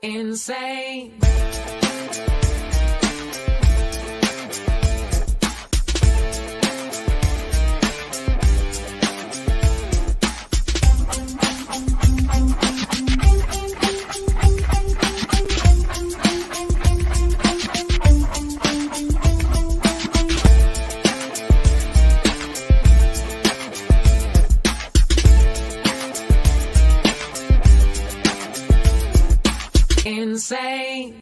Insane. Insane.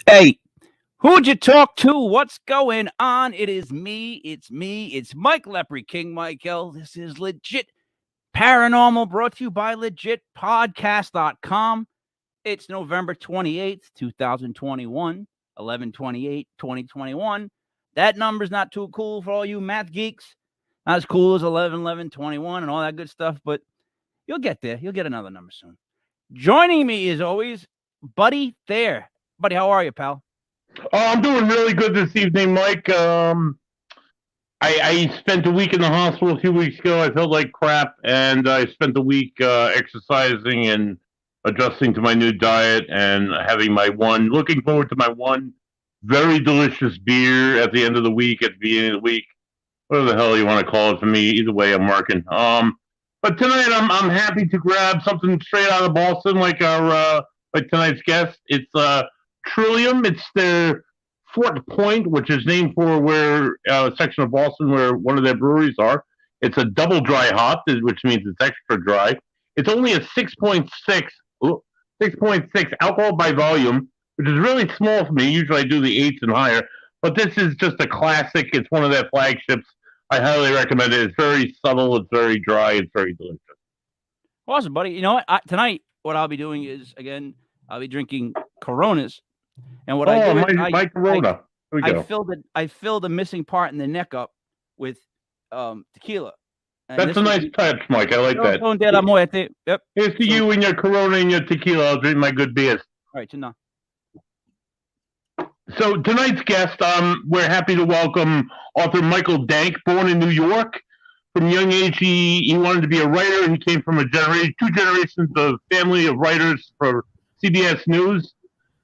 Hey, who'd you talk to? What's going on? It is me. It's Mike Lepre, King Michael. This is Legit Paranormal, brought to you by LegitPodcastsdotcom. It's November 28th, 2021, 11/28/2021. That number's not too cool for all you math geeks. Not as cool as 11/11/21 and all that good stuff, but you'll get there. You'll get another number soon. Joining me, as always, Buddy Thayer. Buddy, how are you, pal? Oh, I'm doing really good this evening, Mike. I spent a week in the hospital a few weeks ago. I felt like crap, and I spent the week exercising and adjusting to my new diet and looking forward to my one very delicious beer at the end of the week, at the beginning of the week. Whatever the hell you want to call it for me. Either way, I'm working. But tonight I'm happy to grab something straight out of Boston, like tonight's guest. It's Trillium. It's their Fort Point, which is named for a section of Boston where one of their breweries are. It's a double dry hop, which means it's extra dry. It's only a 6.6 alcohol by volume, which is really small for me. Usually I do the 8s and higher, but this is just a classic. It's one of their flagships. I highly recommend it. It's very subtle. It's very dry. It's very delicious. Awesome, buddy. You know what? Tonight, what I'll be doing is, again, I'll be drinking Coronas. And what I do is my Corona. I filled a missing part in the neck up with tequila. And that's a nice touch, Mike. I like that. Yep. Here's to you and your Corona and your tequila. I'll drink my good beers. All right, Chino. So tonight's guest, we're happy to welcome author Micah Dank, born in New York. From a young age, he wanted to be a writer. He came from two generations of family of writers for CBS News.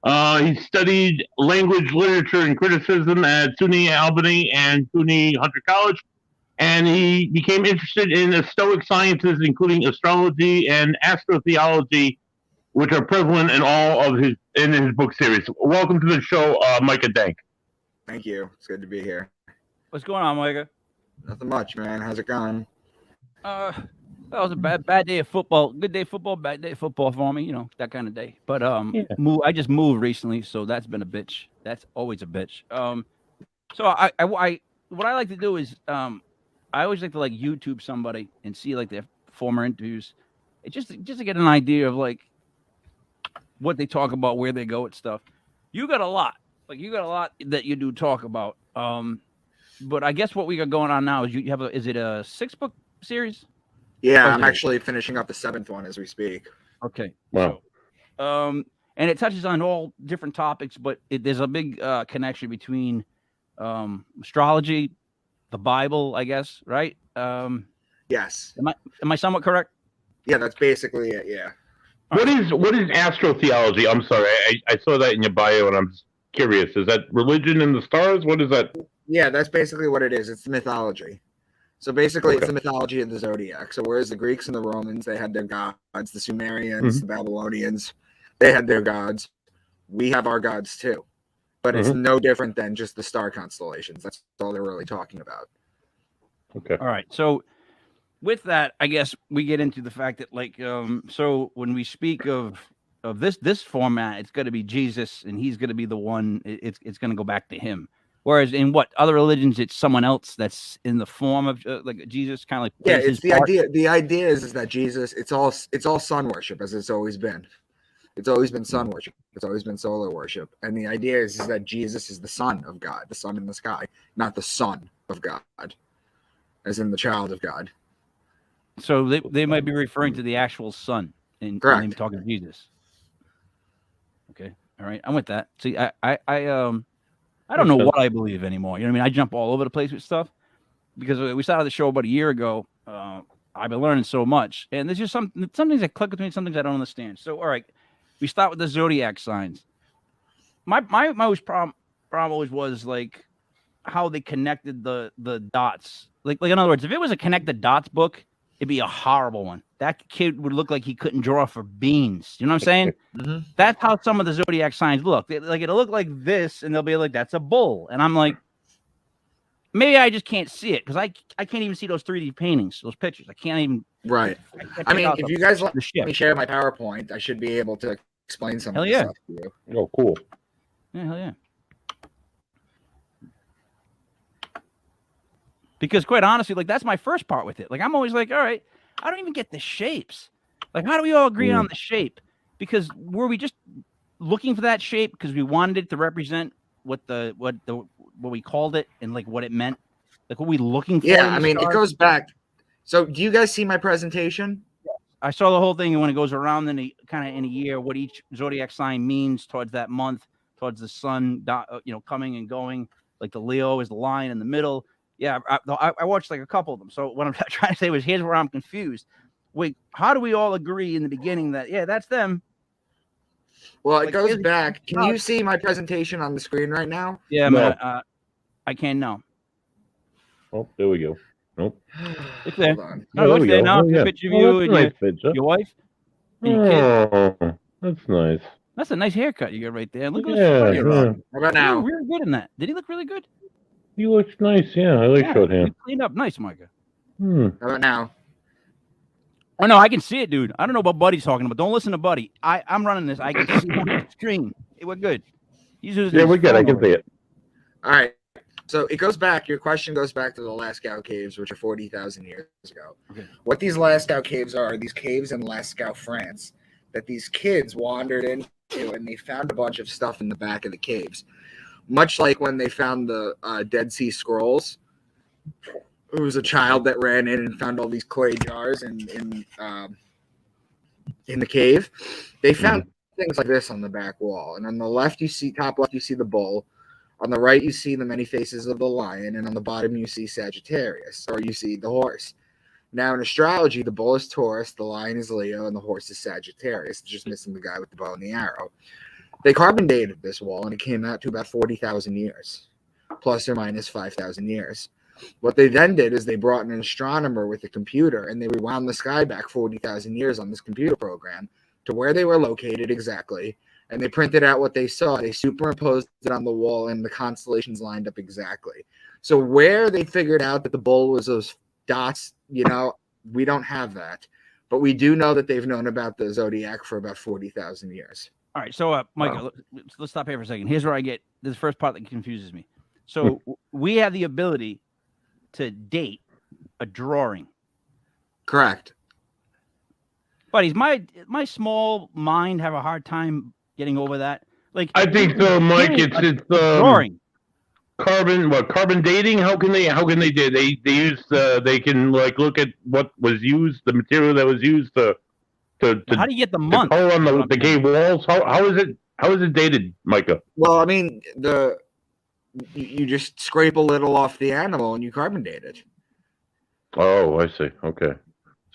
He studied language, literature, and criticism at SUNY Albany and SUNY Hunter College. And he became interested in the Stoic sciences, including astrology and astrotheology, which are prevalent in his book series. Welcome to the show, Micah Dank. Thank you. It's good to be here. What's going on, Micah? Nothing much, man. How's it going? That was a bad day of football. Good day of football, bad day of football for me. You know, that kind of day. But I just moved recently, so that's been a bitch. That's always a bitch. So I what I like to do is I always like to YouTube somebody and see their former interviews, just to get an idea of what they talk about, where they go at stuff. You got a lot. You got a lot that you do talk about. But I guess what we got going on now is is it a 6-book series? Yeah, I'm actually finishing up the 7th one as we speak. Okay. Wow. So, and it touches on all different topics, but there's a big connection between astrology, the Bible, I guess, right? Yes. Am I somewhat correct? Yeah, that's basically it. Yeah. What is astrotheology? I'm sorry, I saw that in your bio, and I'm just curious. Is that religion in the stars? What is that? Yeah, that's basically what it is. It's mythology. So basically, It's the mythology of the zodiac. So whereas the Greeks and the Romans, they had their gods, the Sumerians, the Babylonians, they had their gods. We have our gods too. But it's no different than just the star constellations. That's all they're really talking about. Okay. All right. So with that, I guess we get into the fact that so when we speak of this format, it's going to be Jesus, and he's going to be the one. It's going to go back to him. Whereas in other religions, it's someone else that's in the form of Jesus, kind of like it's the idea. The idea is that Jesus, it's all sun worship, as it's always been. It's always been sun worship. It's always been solar worship. And the idea is that Jesus is the son of God, the sun in the sky, not the son of God, as in the child of God. So they might be referring to the actual son and talking to Jesus. Okay. All right. I'm with that. See, I don't know what I believe anymore. You know what I mean? I jump all over the place with stuff because we started the show about a year ago. I've been learning so much, and there's just some things that click with me, some things I don't understand. So, all right, we start with the zodiac signs. My always problem always was like how they connected the dots. Like in other words, if it was a connected dots book, it'd be a horrible one. That kid would look like he couldn't draw for beans. You know what I'm saying? Mm-hmm. That's how some of the zodiac signs look. It'll look like this, and they'll be like, "That's a bull," and I'm like, maybe I just can't see it because I can't even see those 3D paintings, those pictures. I can't even. Right. I mean, if you guys let me share my PowerPoint, I should be able to explain some of this stuff to you. Oh, cool. Yeah, hell yeah. Because quite honestly, like that's my first part with it. Like I'm always like, all right, I don't even get the shapes. Like how do we all agree on the shape? Because were we just looking for that shape because we wanted it to represent what we called it and like what it meant? Like what we looking for? Yeah, I mean, it goes back. So do you guys see my presentation? I saw the whole thing, and when it goes around in a kind of in a year, what each zodiac sign means towards that month, towards the sun, coming and going. Like the Leo is the line in the middle. Yeah, I watched like a couple of them. So what I'm trying to say was, here's where I'm confused. Wait, how do we all agree in the beginning that that's them? Well, it goes back. Can you see my presentation on the screen right now? Yeah, no. I can now. Oh, there we go. Nope. It's there. Hold on. No, it's there now. Oh, yeah. Picture of you and nice picture. your wife. And your Oh, that's nice. That's a nice haircut you got right there. Look at yeah. How about now? He really good in that. Did he look really good? He looks nice. Yeah, I like short hair. He cleaned up nice, Micah. How about now? Oh no, I can see it, dude. I don't know what Buddy's talking about. Don't listen to Buddy. I'm running this. I can see it on the screen. We're good. We're good. I can see it. All right. So it goes back. Your question goes back to the Lascaux caves, which are 40,000 years ago. Okay. What these Lascaux caves are these caves in Lascaux, France, that these kids wandered into, and they found a bunch of stuff in the back of the caves. Much like when they found the Dead Sea Scrolls, it was a child that ran in and found all these clay jars in the cave. They found things like this on the back wall, and on the left top left you see the bull. On the right, you see the many faces of the lion, and on the bottom, you see Sagittarius, or you see the horse. Now, in astrology, the bull is Taurus, the lion is Leo, and the horse is Sagittarius. It's just missing the guy with the bow and the arrow. They carbon dated this wall, and it came out to about 40,000 years, plus or minus 5,000 years. What they then did is they brought in an astronomer with a computer, and they rewound the sky back 40,000 years on this computer program to where they were located exactly. And they printed out what they saw. They superimposed it on the wall, and the constellations lined up exactly. So where they figured out that the bull was those dots, we don't have that. But we do know that they've known about the zodiac for about 40,000 years. All right. So, Micah, let's stop here for a second. Here's where I get this first part that confuses me. So we have the ability to date a drawing. Correct. Buddies, my small mind have a hard time getting over that. Like I think so, Mike. It's drawing. Carbon dating? How can they do? They use they can like look at what was used, the material that was used to how do you get the month? Color on the cave walls. How is it dated, Micah? Well, I mean, you just scrape a little off the animal and you carbon date it. Oh, I see. Okay,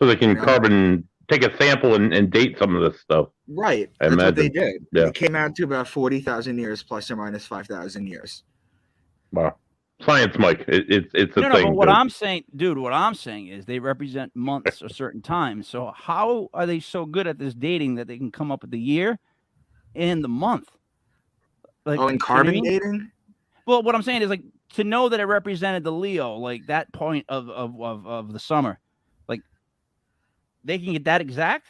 so they can take a sample and date some of this stuff. Right. That's what they did. Yeah. It came out to about 40,000 years plus or minus 5,000 years. Wow. Science, Mike. It's a thing. But what I'm saying is they represent months or certain times. So how are they so good at this dating that they can come up with the year and the month? Like, in carbon dating? Well, what I'm saying is like to know that it represented the Leo, like that point of the summer, like they can get that exact.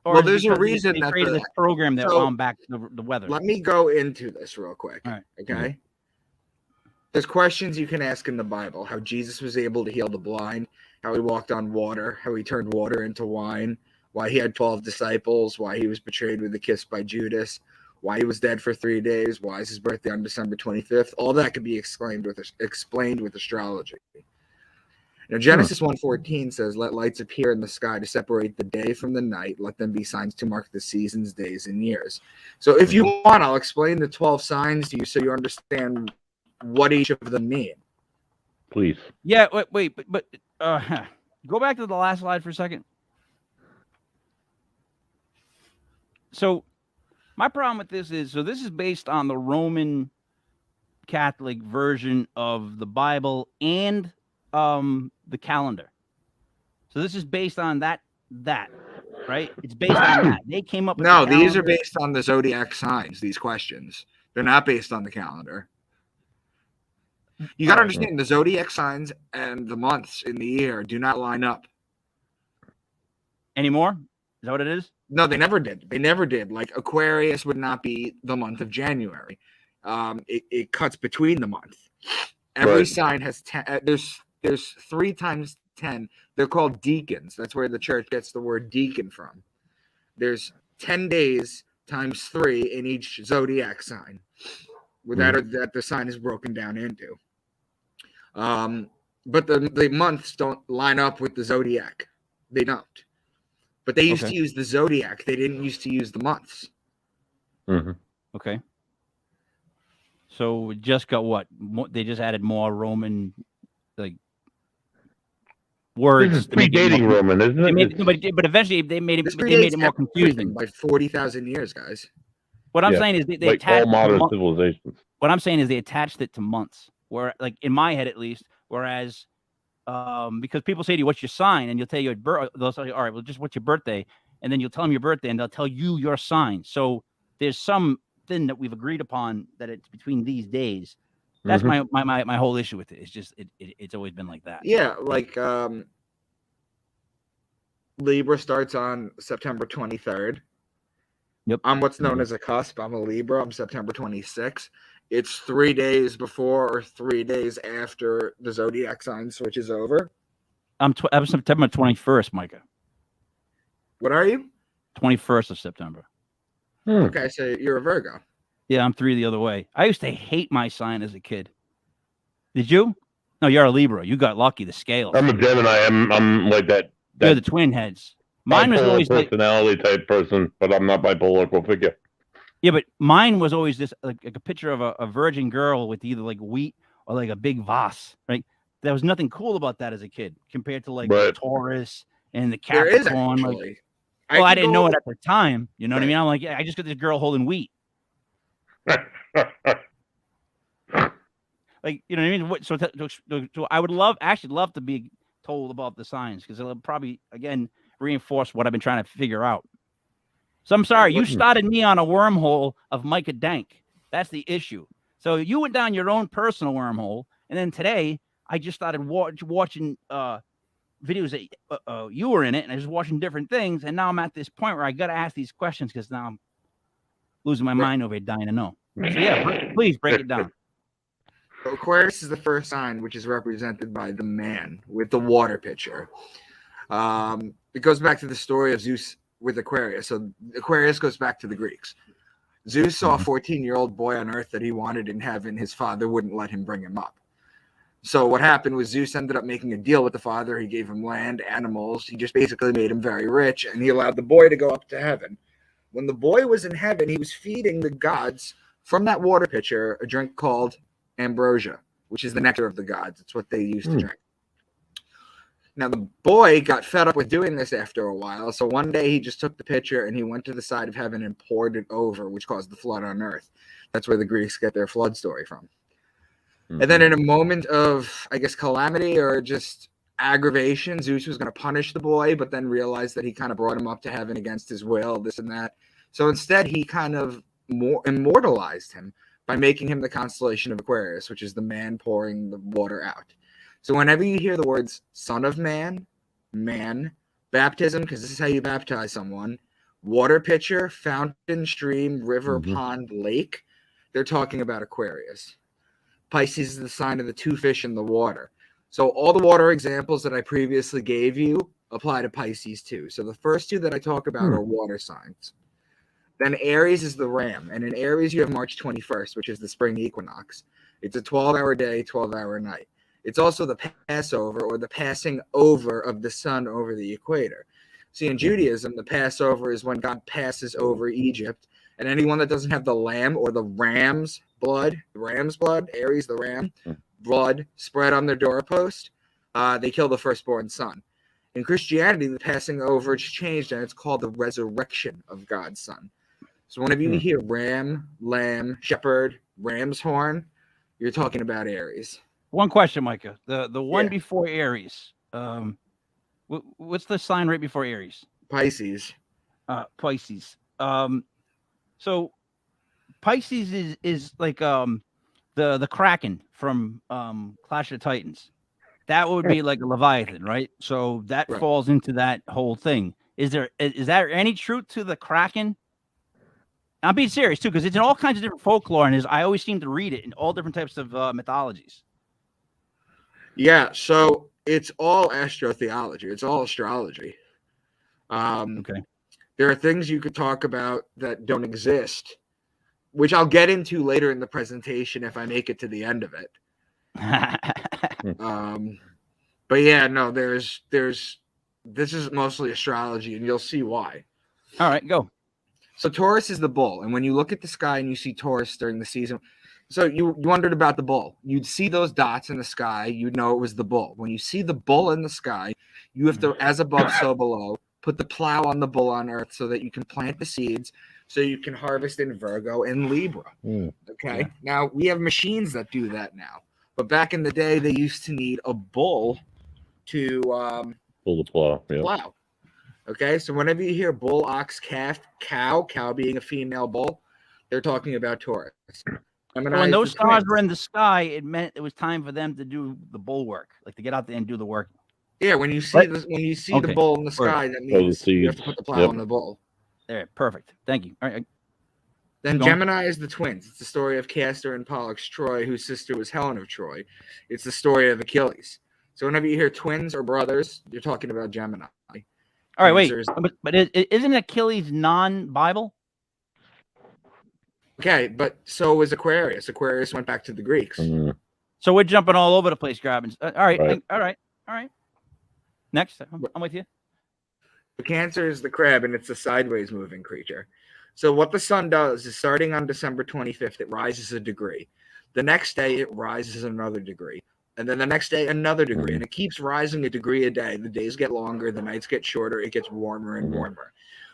Or well, there's a reason they created this program that wound back the weather. Let me go into this real quick. All right. Okay. Mm-hmm. There's questions you can ask in the Bible: how Jesus was able to heal the blind, how he walked on water, how he turned water into wine, why he had 12 disciples, why he was betrayed with a kiss by Judas, why he was dead for 3 days, why is his birthday on December 25th. All that could be explained with astrology. Now, Genesis 1:14 says, "Let lights appear in the sky to separate the day from the night. Let them be signs to mark the seasons, days, and years." So if you want, I'll explain the 12 signs to you so you understand what each of them mean. Please. Yeah, wait, but Go back to the last slide for a second. So my problem with this is, so this is based on the Roman Catholic version of the Bible and the calendar. So this is based on that, right? It's based on that. They came up with No, the these are calendar. based on the zodiac signs, these questions. They're not based on the calendar. You got to understand the zodiac signs and the months in the year do not line up. Anymore? Is that what it is? No, they never did. They never did. Like Aquarius would not be the month of January. It cuts between the month. Every sign has 10. There's 3 times 10. They're called deacons. That's where the church gets the word deacon from. There's 10 days times 3 in each zodiac sign. With that the sign is broken down into. But the months don't line up with the zodiac. They don't. But they used to use the zodiac. They didn't used to use the months. Okay. So it just got what? They just added more Roman, like, words. This is predating Roman, isn't it? But eventually they made it more confusing. By 40,000 years, guys. What I'm saying is they like attached all modern civilizations. What I'm saying is they attached it to months, where, like, in my head at least, whereas because people say to you, what's your sign? And you'll tell you they'll say, all right, well, just what's your birthday? And then you'll tell them your birthday and they'll tell you your sign. So there's something that we've agreed upon that it's between these days. That's my whole issue with it. It's just it's always been like that. Yeah, like Libra starts on September 23rd. Yep. I'm what's known as a cusp. I'm a Libra. I'm September 26th. It's 3 days before or 3 days after the zodiac sign switches over. I'm September 21st, Micah. What are you? 21st of September. Okay, so you're a Virgo. Yeah, I'm 3 the other way. I used to hate my sign as a kid. Did you? No, you're a Libra. You got lucky. The scales. I'm a Gemini. I'm like that. You're the twin heads. Mine was always personality type person, but I'm not bipolar. Go figure. Yeah, but mine was always this like a picture of a virgin girl with either like wheat or like a big vase, right? There was nothing cool about that as a kid compared to like the Taurus and the Capricorn. There is actually. Well, I didn't know it at the time. You know what I mean? I'm like, yeah, I just got this girl holding wheat. Like, you know what I mean? So I would love to be told about the signs because it'll probably, again, reinforce what I've been trying to figure out. So I'm sorry, you started me on a wormhole of Micah Dank. That's the issue. So you went down your own personal wormhole, and then today I just started watching videos that you were in it, and I was watching different things, and now I'm at this point where I got to ask these questions because now I'm losing my mind over it, dying to know. So yeah, please break it down. Aquarius is the first sign, which is represented by the man with the water pitcher. It goes back to the story of Zeus with Aquarius. So Aquarius goes back to the Greeks. Zeus saw a 14-year-old boy on earth that he wanted in heaven. His father wouldn't let him bring him up. So what happened was Zeus ended up making a deal with the father. He gave him land, animals. He just basically made him very rich, and he allowed the boy to go up to heaven. When the boy was in heaven, he was feeding the gods from that water pitcher a drink called ambrosia, which is the nectar of the gods. It's what they used to drink. Now, the boy got fed up with doing this after a while, so one day he just took the pitcher and he went to the side of heaven and poured it over, which caused the flood on earth. That's where the Greeks get their flood story from. And then in a moment of, I guess, calamity or just aggravation, Zeus was going to punish the boy, but then realized that he kind of brought him up to heaven against his will, this and that. So instead, he kind of immortalized him by making him the constellation of Aquarius, which is the man pouring the water out. So whenever you hear the words son of man, baptism, because this is how you baptize someone, water pitcher, fountain, stream, river, pond, lake, they're talking about Aquarius. Pisces is the sign of the 2 fish in the water. So all the water examples that I previously gave you apply to Pisces too. So the first 2 that I talk about are water signs. Then Aries is the ram. And in Aries, you have March 21st, which is the spring equinox. It's a 12-hour day, 12-hour night. It's also the Passover, or the passing over of the sun over the equator. See, in Judaism, the Passover is when God passes over Egypt, and anyone that doesn't have the lamb or the ram's blood, Aries, the ram, blood spread on their doorpost, they kill the firstborn son. In Christianity, the passing over is changed, and it's called the resurrection of God's Son. So whenever you hear ram, lamb, shepherd, ram's horn, you're talking about Aries. One question, Micah. The one before Aries. What's the sign right before Aries? Pisces. Pisces. So Pisces is like the Kraken from Clash of the Titans. That would be like a Leviathan, right? So that falls into that whole thing. Is there any truth to the Kraken? I'm being serious too, because it's in all kinds of different folklore, and I always seem to read it in all different types of mythologies. Yeah, so it's all astrotheology. It's all astrology. Okay. There are things you could talk about that don't exist, which I'll get into later in the presentation if I make it to the end of it. But yeah, no, this is mostly astrology, and you'll see why. All right, go. So Taurus is the bull, and when you look at the sky and you see Taurus during the season, so you wondered about the bull. You'd see those dots in the sky, you'd know it was the bull. When you see the bull in the sky, you have to, as above, so below, put the plow on the bull on Earth so that you can plant the seeds, so you can harvest in Virgo and Libra. Okay, now we have machines that do that now, but back in the day, they used to need a bull to pull the plow. Plow. Okay, so whenever you hear bull, ox, calf, cow being a female bull, they're talking about Taurus. So when those stars were in the sky, it meant it was time for them to do the bull work, like to get out there and do the work. Yeah, when you see the bull in the sky, that means you have to put the plow on the bull. There, perfect. Thank you. All right. Then Gemini is the twins. It's the story of Castor and Pollux Troy, whose sister was Helen of Troy. It's the story of Achilles. So whenever you hear twins or brothers, you're talking about Gemini. All right, wait. But isn't Achilles non-Bible? Okay, but so was Aquarius. Aquarius went back to the Greeks. So we're jumping all over the place, grabbing. All right. Next, I'm with you. The Cancer is the crab, and it's a sideways moving creature. So what the sun does is, starting on December 25th, it rises a degree. The next day, it rises another degree. And then the next day, another degree. And it keeps rising a degree a day. The days get longer, the nights get shorter, it gets warmer and warmer.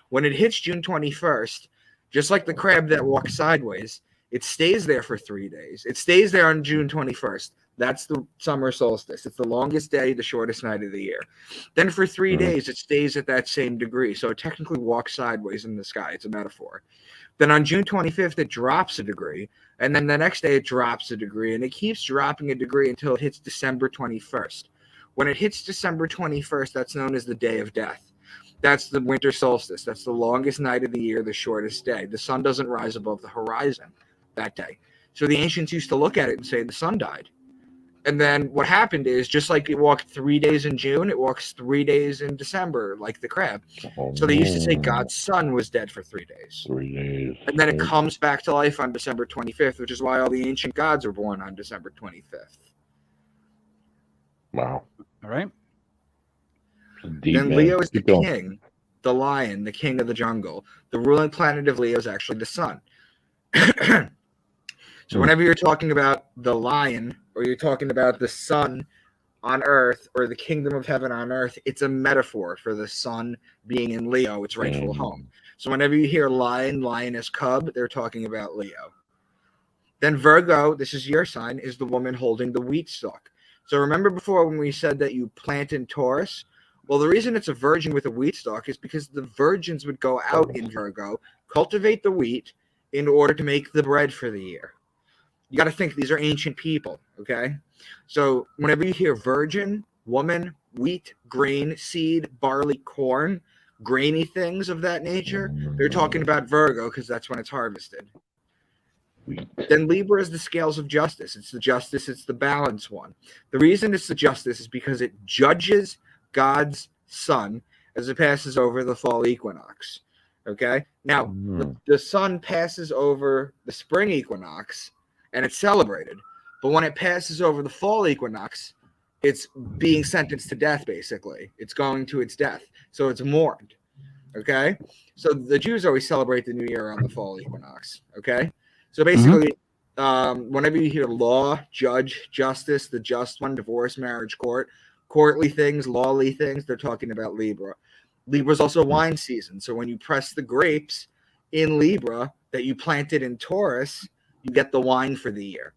When it hits June 21st, just like the crab that walks sideways, it stays there for 3 days. It stays there on June 21st. That's the summer solstice. It's the longest day, the shortest night of the year. Then for 3 days, it stays at that same degree. So it technically walks sideways in the sky. It's a metaphor. Then on June 25th, it drops a degree. And then the next day, it drops a degree. And it keeps dropping a degree until it hits December 21st. When it hits December 21st, that's known as the Day of Death. That's the winter solstice. That's the longest night of the year, the shortest day. The sun doesn't rise above the horizon that day. So the ancients used to look at it and say the sun died. And then what happened is, just like it walked 3 days in June, it walks 3 days in December, like the crab. So they used to say God's son was dead for 3 days. 3 days. And then it comes back to life on December 25th, which is why all the ancient gods were born on December 25th. Wow. All right. Then Leo is the king, the lion, the king of the jungle. The ruling planet of Leo is actually the sun. So whenever you're talking about the lion, or you're talking about the sun on earth, or the kingdom of heaven on earth, it's a metaphor for the sun being in Leo, its rightful home. So whenever you hear lion, lioness, cub, they're talking about Leo. Then Virgo, this is your sign, is the woman holding the wheat stalk. So remember before when we said that you plant in Taurus? Well, the reason it's a virgin with a wheat stalk is because the virgins would go out in Virgo, cultivate the wheat in order to make the bread for the year. You got to think these are ancient people, okay? So whenever you hear virgin, woman, wheat, grain, seed, barley, corn, grainy things of that nature, they're talking about Virgo because that's when it's harvested. Then Libra is the scales of justice. It's the justice, it's the balance one. The reason it's the justice is because it judges God's sun as it passes over the fall equinox, okay? Now, the sun passes over the spring equinox, and it's celebrated. But when it passes over the fall equinox, it's being sentenced to death, basically. It's going to its death. So it's mourned. Okay? So the Jews always celebrate the new year on the fall equinox. Okay? So basically, whenever you hear law, judge, justice, the just one, divorce, marriage, court, courtly things, lawly things, they're talking about Libra. Libra is also wine season. So when you press the grapes in Libra that you planted in Taurus, you get the wine for the year.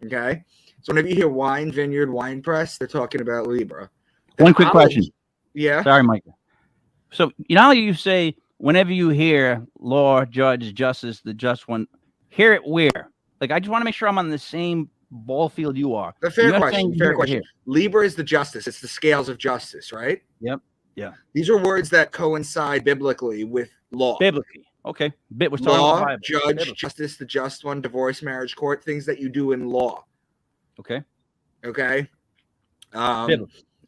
Okay? So whenever you hear wine, vineyard, wine press, they're talking about Libra. One quick question. Yeah. Sorry, Micah. So you know how you say whenever you hear law, judge, justice, the just one, hear it where? Like, I just want to make sure I'm on the same ball field you are. A fair question. Fair question. Libra is the justice. It's the scales of justice, right? Yep. Yeah. These are words that coincide biblically with law. Biblically. Okay. Bit was law, judge, justice, the just one, divorce, marriage, court, things that you do in law. Okay. Okay.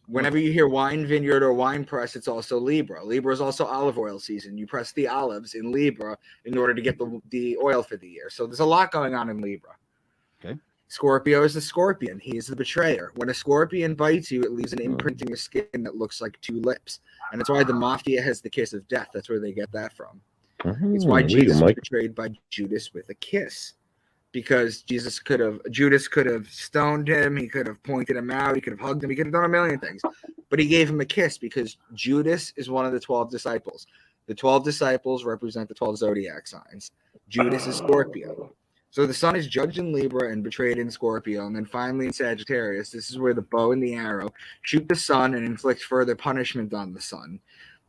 Whenever you hear wine, vineyard, or wine press, it's also Libra. Libra is also olive oil season. You press the olives in Libra in order to get the oil for the year. So there's a lot going on in Libra. Okay. Scorpio is the scorpion. He is the betrayer. When a scorpion bites you, it leaves an imprint in your skin that looks like two lips. And that's why the mafia has the kiss of death. That's where they get that from. It's why Jesus was betrayed by Judas with a kiss. Because Judas could have stoned him, he could have pointed him out, he could have hugged him, he could have done a million things. But he gave him a kiss because Judas is one of the 12 disciples. The 12 disciples represent the 12 zodiac signs. Judas is Scorpio. So the sun is judged in Libra and betrayed in Scorpio. And then finally in Sagittarius, this is where the bow and the arrow shoot the sun and inflict further punishment on the sun.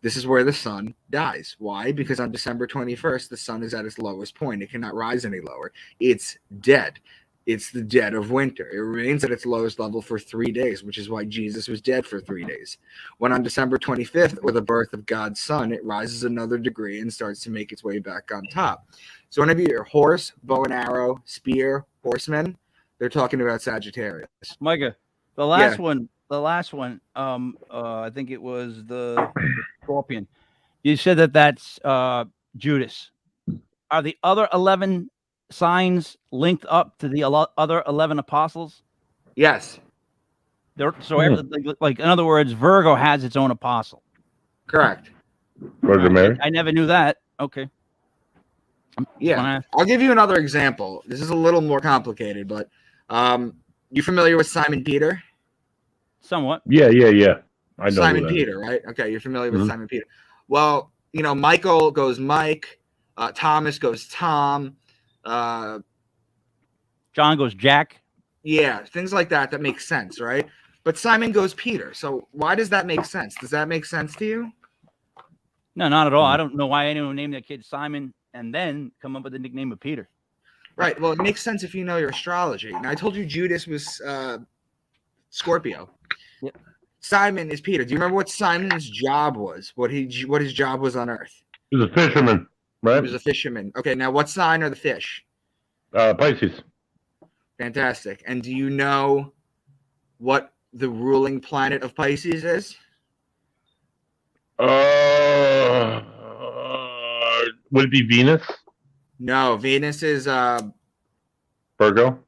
This is where the sun dies. Why? Because on December 21st, the sun is at its lowest point. It cannot rise any lower. It's dead. It's the dead of winter. It remains at its lowest level for 3 days, which is why Jesus was dead for 3 days. When on December 25th, or the birth of God's son, it rises another degree and starts to make its way back on top. So whenever you hear horse, bow and arrow, spear, horsemen, they're talking about Sagittarius. Micah, the last one, I think it was the scorpion. You said that's Judas. Are the other 11 signs linked up to the other 11 apostles? Yes. Like in other words, Virgo has its own apostle. Correct. Virgin Mary. I never knew that. Okay. Yeah. I'll give you another example. This is a little more complicated, but you familiar with Simon Peter? Somewhat. Yeah. I know Simon Peter, right? Okay, you're familiar with Simon Peter. Well, you know, Michael goes Mike, Thomas goes Tom, John goes Jack. Yeah, things like that. That makes sense, right? But Simon goes Peter. So why does that make sense? Does that make sense to you? No, not at all. I don't know why anyone named their kid Simon and then come up with the nickname of Peter. Right. Well, it makes sense if you know your astrology. Now, I told you Judas was Scorpio. Yep. Simon is Peter. Do you remember what Simon's job was? What his job was on Earth? He was a fisherman, right? He was a fisherman. Okay, now what sign are the fish? Pisces. Fantastic. And do you know what the ruling planet of Pisces is? Would it be Venus? No, Venus is Virgo?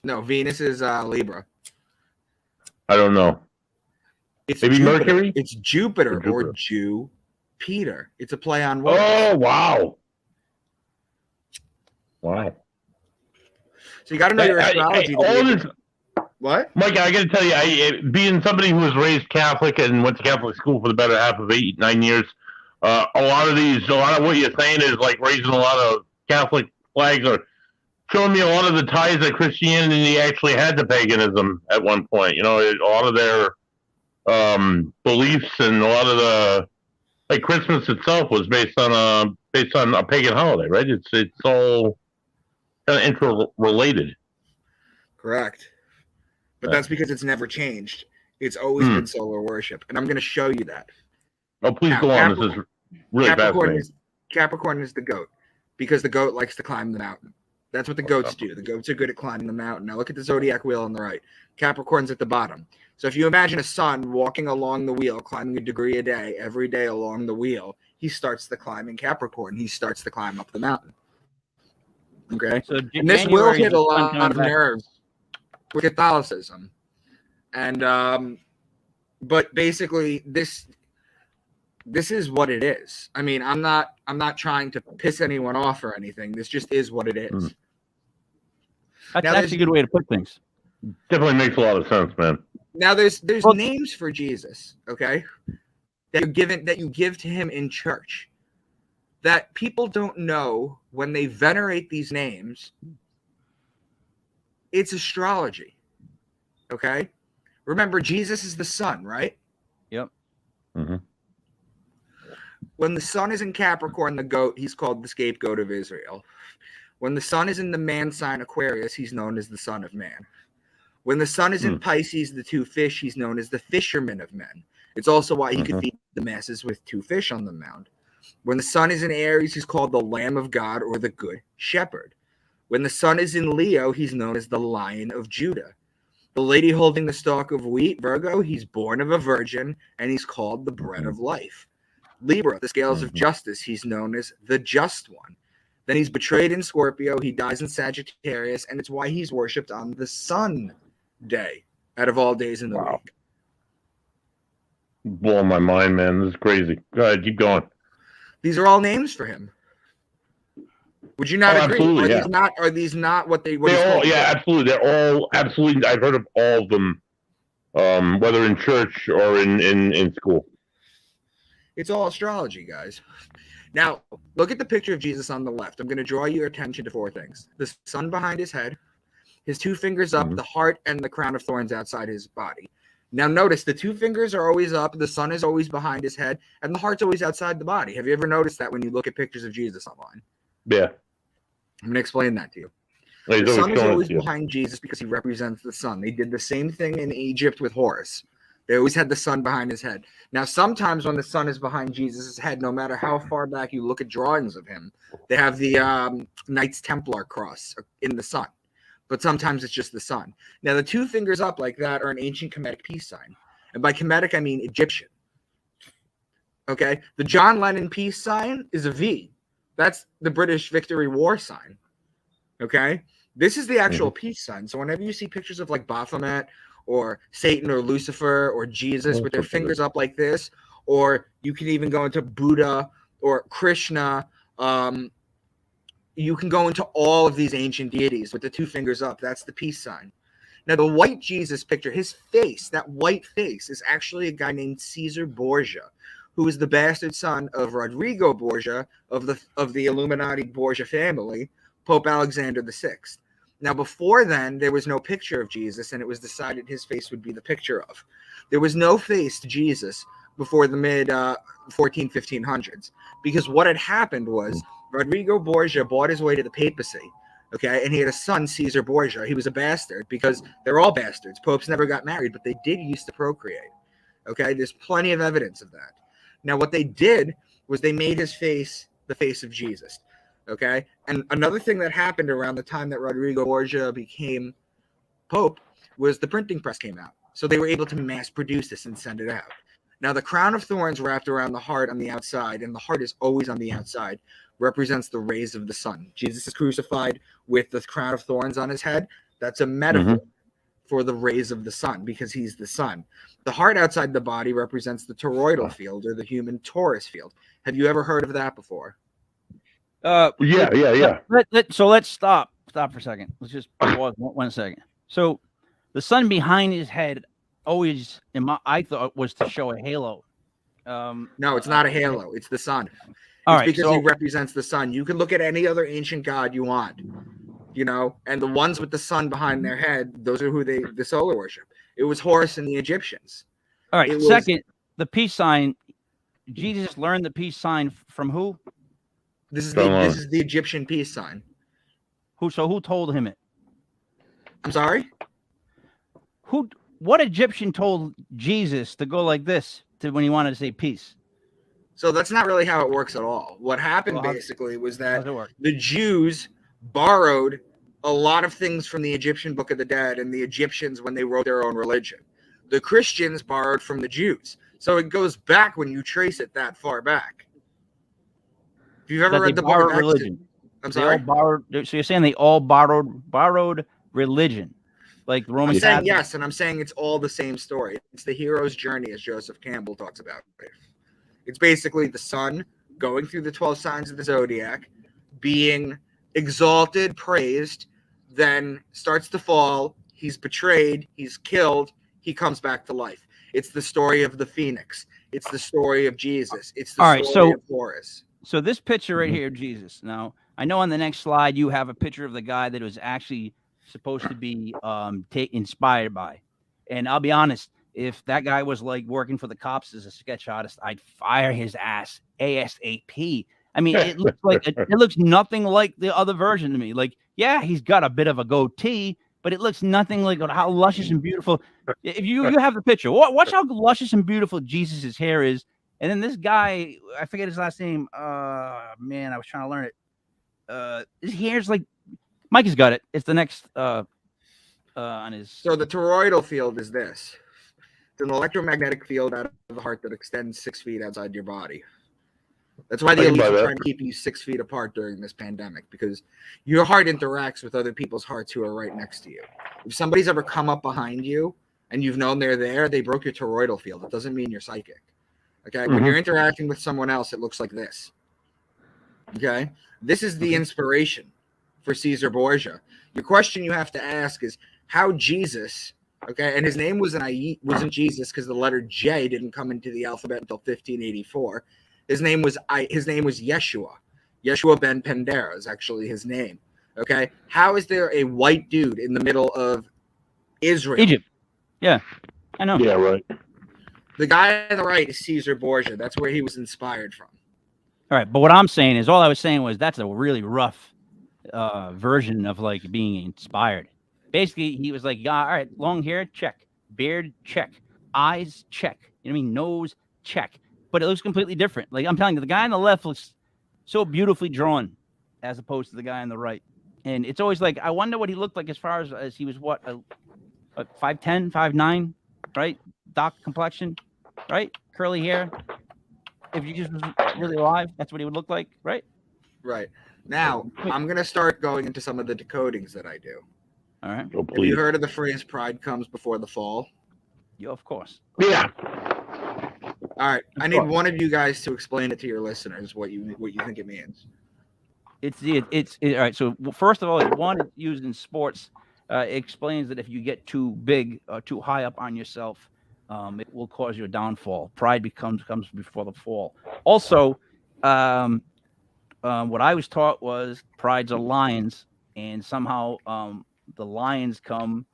No, Venus is Libra. I don't know. It's maybe Jupiter. Mercury? It's Jupiter or Jew-Peter. It's a play on words. Oh, wow. Wow. So you got to know your astrology. What? Mike, I got to tell you, being somebody who was raised Catholic and went to Catholic school for the better half of 8-9 years, a lot of what you're saying is like raising a lot of Catholic flags or showing me a lot of the ties that Christianity actually had to paganism at one point. You know, a lot of their beliefs and a lot of the Christmas itself was based on a pagan holiday, right? It's all kind of interrelated. Correct. But that's because it's never changed. It's always been solar worship, and I'm going to show you that. Oh, please go on. This is really fascinating. Capricorn is the goat because the goat likes to climb the mountain. That's what the goats do. The goats are good at climbing the mountain. Now look at the zodiac wheel on the right. Capricorn's at the bottom. So if you imagine a sun walking along the wheel, climbing a degree a day, every day along the wheel, he starts the climb in Capricorn. He starts to climb up the mountain. Okay? So and this will hit a lot of nerves with Catholicism. And but basically this is what it is. I mean, I'm not trying to piss anyone off or anything. This just is what it is. That's a good way to put things. Definitely makes a lot of sense, man. Now there's names for Jesus, okay? That you give to him in church. That people don't know when they venerate these names. It's astrology. Okay? Remember, Jesus is the sun, right? Yep. Mm-hmm. When the sun is in Capricorn, the goat, he's called the scapegoat of Israel. When the sun is in the man sign Aquarius, he's known as the son of man. When the sun is in Pisces, the two fish, he's known as the fisherman of men. It's also why he could feed the masses with two fish on the mound. When the sun is in Aries, he's called the Lamb of God or the Good Shepherd. When the sun is in Leo, he's known as the Lion of Judah. The lady holding the stalk of wheat, Virgo, he's born of a virgin, and he's called the bread of life. Libra, the scales of justice, he's known as the just one. Then he's betrayed in Scorpio, he dies in Sagittarius, and it's why he's worshipped on the sun day out of all days in the week. Blowing my mind, man. This is crazy. Go ahead, keep going. These are all names for him. Would you not agree? Absolutely, Are these not what they absolutely. They're all absolutely. I've heard of all of them, whether in church or in school. It's all astrology, guys. Now, look at the picture of Jesus on the left. I'm going to draw your attention to four things. The sun behind his head, his two fingers up, the heart, and the crown of thorns outside his body. Now, notice the two fingers are always up, the sun is always behind his head, and the heart's always outside the body. Have you ever noticed that when you look at pictures of Jesus online? Yeah. I'm going to explain that to you. The sun is always behind Jesus because he represents the sun. They did the same thing in Egypt with Horus. They always had the sun behind his head. Now, sometimes when the sun is behind Jesus' head, no matter how far back you look at drawings of him, they have the Knights Templar cross in the sun. But sometimes it's just the sun. Now, the two fingers up like that are an ancient Kemetic peace sign. And by Kemetic, I mean Egyptian. Okay? The John Lennon peace sign is a V. That's the British Victory War sign. Okay? This is the actual peace sign. So whenever you see pictures of like Baphomet or Satan or Lucifer or Jesus with their fingers up like this, or you can even go into Buddha or Krishna, you can go into all of these ancient deities with the two fingers up. That's the peace sign. Now, the white Jesus picture, his face, that white face, is actually a guy named Caesar Borgia, who is the bastard son of Rodrigo Borgia of the Illuminati Borgia family, Pope Alexander VI. Now, before then, there was no picture of Jesus, and it was decided his face would be the picture of. There was no face to Jesus before the mid 1500s, because what had happened was Rodrigo Borgia bought his way to the papacy, okay, and he had a son, Caesar Borgia. He was a bastard because they're all bastards. Popes never got married, but they did used to procreate, okay? There's plenty of evidence of that. Now, what they did was they made his face the face of Jesus. Okay. And another thing that happened around the time that Rodrigo Borgia became Pope was the printing press came out. So they were able to mass produce this and send it out. Now, the crown of thorns wrapped around the heart on the outside, and the heart is always on the outside, represents the rays of the sun. Jesus is crucified with the crown of thorns on his head. That's a metaphor for the rays of the sun because he's the sun. The heart outside the body represents the toroidal field or the human torus field. Have you ever heard of that before? Yeah. So let's stop for a second. Let's just pause 1 second. So the sun behind his head always, I thought, was to show a halo. No, it's not a halo. It's the sun. It's because he represents the sun. You can look at any other ancient god you want, and the ones with the sun behind their head, those are who the solar worship. It was Horus and the Egyptians. All right. Second, the peace sign. Jesus learned the peace sign from who? This is the Egyptian peace sign. Who told him it? I'm sorry? What Egyptian told Jesus to go like this when he wanted to say peace? So that's not really how it works at all. What happened basically was that the Jews borrowed a lot of things from the Egyptian Book of the Dead and the Egyptians when they wrote their own religion. The Christians borrowed from the Jews. So it goes back when you trace it that far back. If you've ever read the book of religion, I'm sorry. So you're saying they all borrowed religion, like the Roman. I'm saying yes, and I'm saying it's all the same story. It's the hero's journey, as Joseph Campbell talks about. It's basically the sun going through the 12 signs of the zodiac, being exalted, praised, then starts to fall. He's betrayed. He's killed. he comes back to life. It's the story of the Phoenix. It's the story of Jesus. It's the All right, story of Horus. So this picture right here, Jesus. Now, I know on the next slide you have a picture of the guy that was actually supposed to be inspired by. And I'll be honest, if that guy was like working for the cops as a sketch artist, I'd fire his ass ASAP. I mean, it looks like it looks nothing like the other version to me. Like, yeah, he's got a bit of a goatee, but it looks nothing like how luscious and beautiful. If you have the picture, watch how luscious and beautiful Jesus's hair is. And then this guy, I forget his last name. Man, I was trying to learn it. His hair's like Micah's got it. It's the next on his. So the toroidal field is this. It's an electromagnetic field out of the heart that extends 6 feet outside your body. That's why the elites are trying to keep you 6 feet apart during this pandemic, because your heart interacts with other people's hearts who are right next to you. If somebody's ever come up behind you and you've known they're there, they broke your toroidal field. It doesn't mean you're psychic. Okay. When you're interacting with someone else, it looks like this. Okay. This is the inspiration for Caesar Borgia. The question you have to ask is how Jesus, okay, and his name wasn't Jesus because the letter J didn't come into the alphabet until 1584. His name was Yeshua. Yeshua ben Pandera is actually his name. Okay. How is there a white dude in the middle of Israel? Egypt. Yeah, I know. Yeah, right. The guy on the right is Caesar Borgia. That's where he was inspired from. All right, but what I'm saying is, all I was saying was that's a really rough version of like being inspired. Basically, he was like, yeah, all right, long hair, check. Beard, check. Eyes, check. You know what I mean? Nose, check. But it looks completely different. Like I'm telling you, the guy on the left looks so beautifully drawn as opposed to the guy on the right. And it's always like, I wonder what he looked like as far as he was what, 5'10", 5'9", right? Dark complexion, right? Curly hair. If you just was really alive, that's what he would look like, right? Right. Now, I'm going to start going into some of the decodings that I do. All right. Oh, Have you heard of the phrase "pride comes before the fall"? Yeah, of course. Yeah. All right. I need one of you guys to explain it to your listeners what you think it means. It's all right. So first of all, it's used in sports. It explains that if you get too big or too high up on yourself, it will cause your downfall. Pride comes before the fall. Also, what I was taught was prides are lions, and somehow the lions come,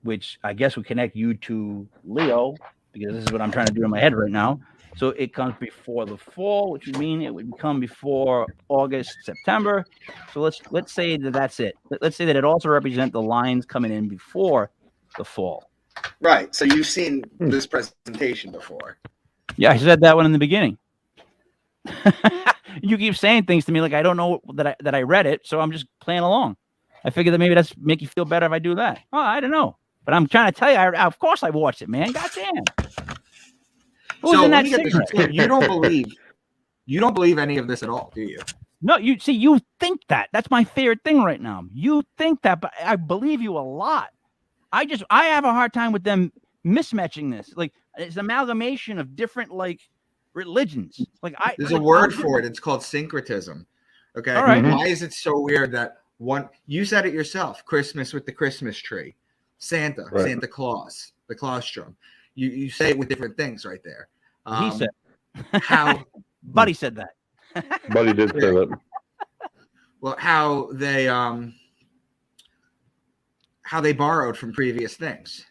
which I guess would connect you to Leo, because this is what I'm trying to do in my head right now. So it comes before the fall, which would mean it would come before August, September. So let's say that's it. Let's say that it also represents the lions coming in before the fall. Right. So you've seen this presentation before. Yeah, I said that one in the beginning. You keep saying things to me like I don't know that I read it, so I'm just playing along. I figured that maybe that's make you feel better if I do that. Oh, I don't know, but I'm trying to tell you. Of course, I watched it, man. Goddamn. So let me get this. You don't believe any of this at all, do you? No, you think that. That's my favorite thing right now. You think that, but I believe you a lot. I have a hard time with them mismatching this. Like it's an amalgamation of different like religions. Like there's a word for it. It's called syncretism. Okay. All right. Why is it so weird that you said it yourself? Christmas with the Christmas tree, Santa, right. Santa Claus, the Claustrum. You say it with different things right there. He said how Buddy said that. Buddy did say that. Well, how they borrowed from previous things.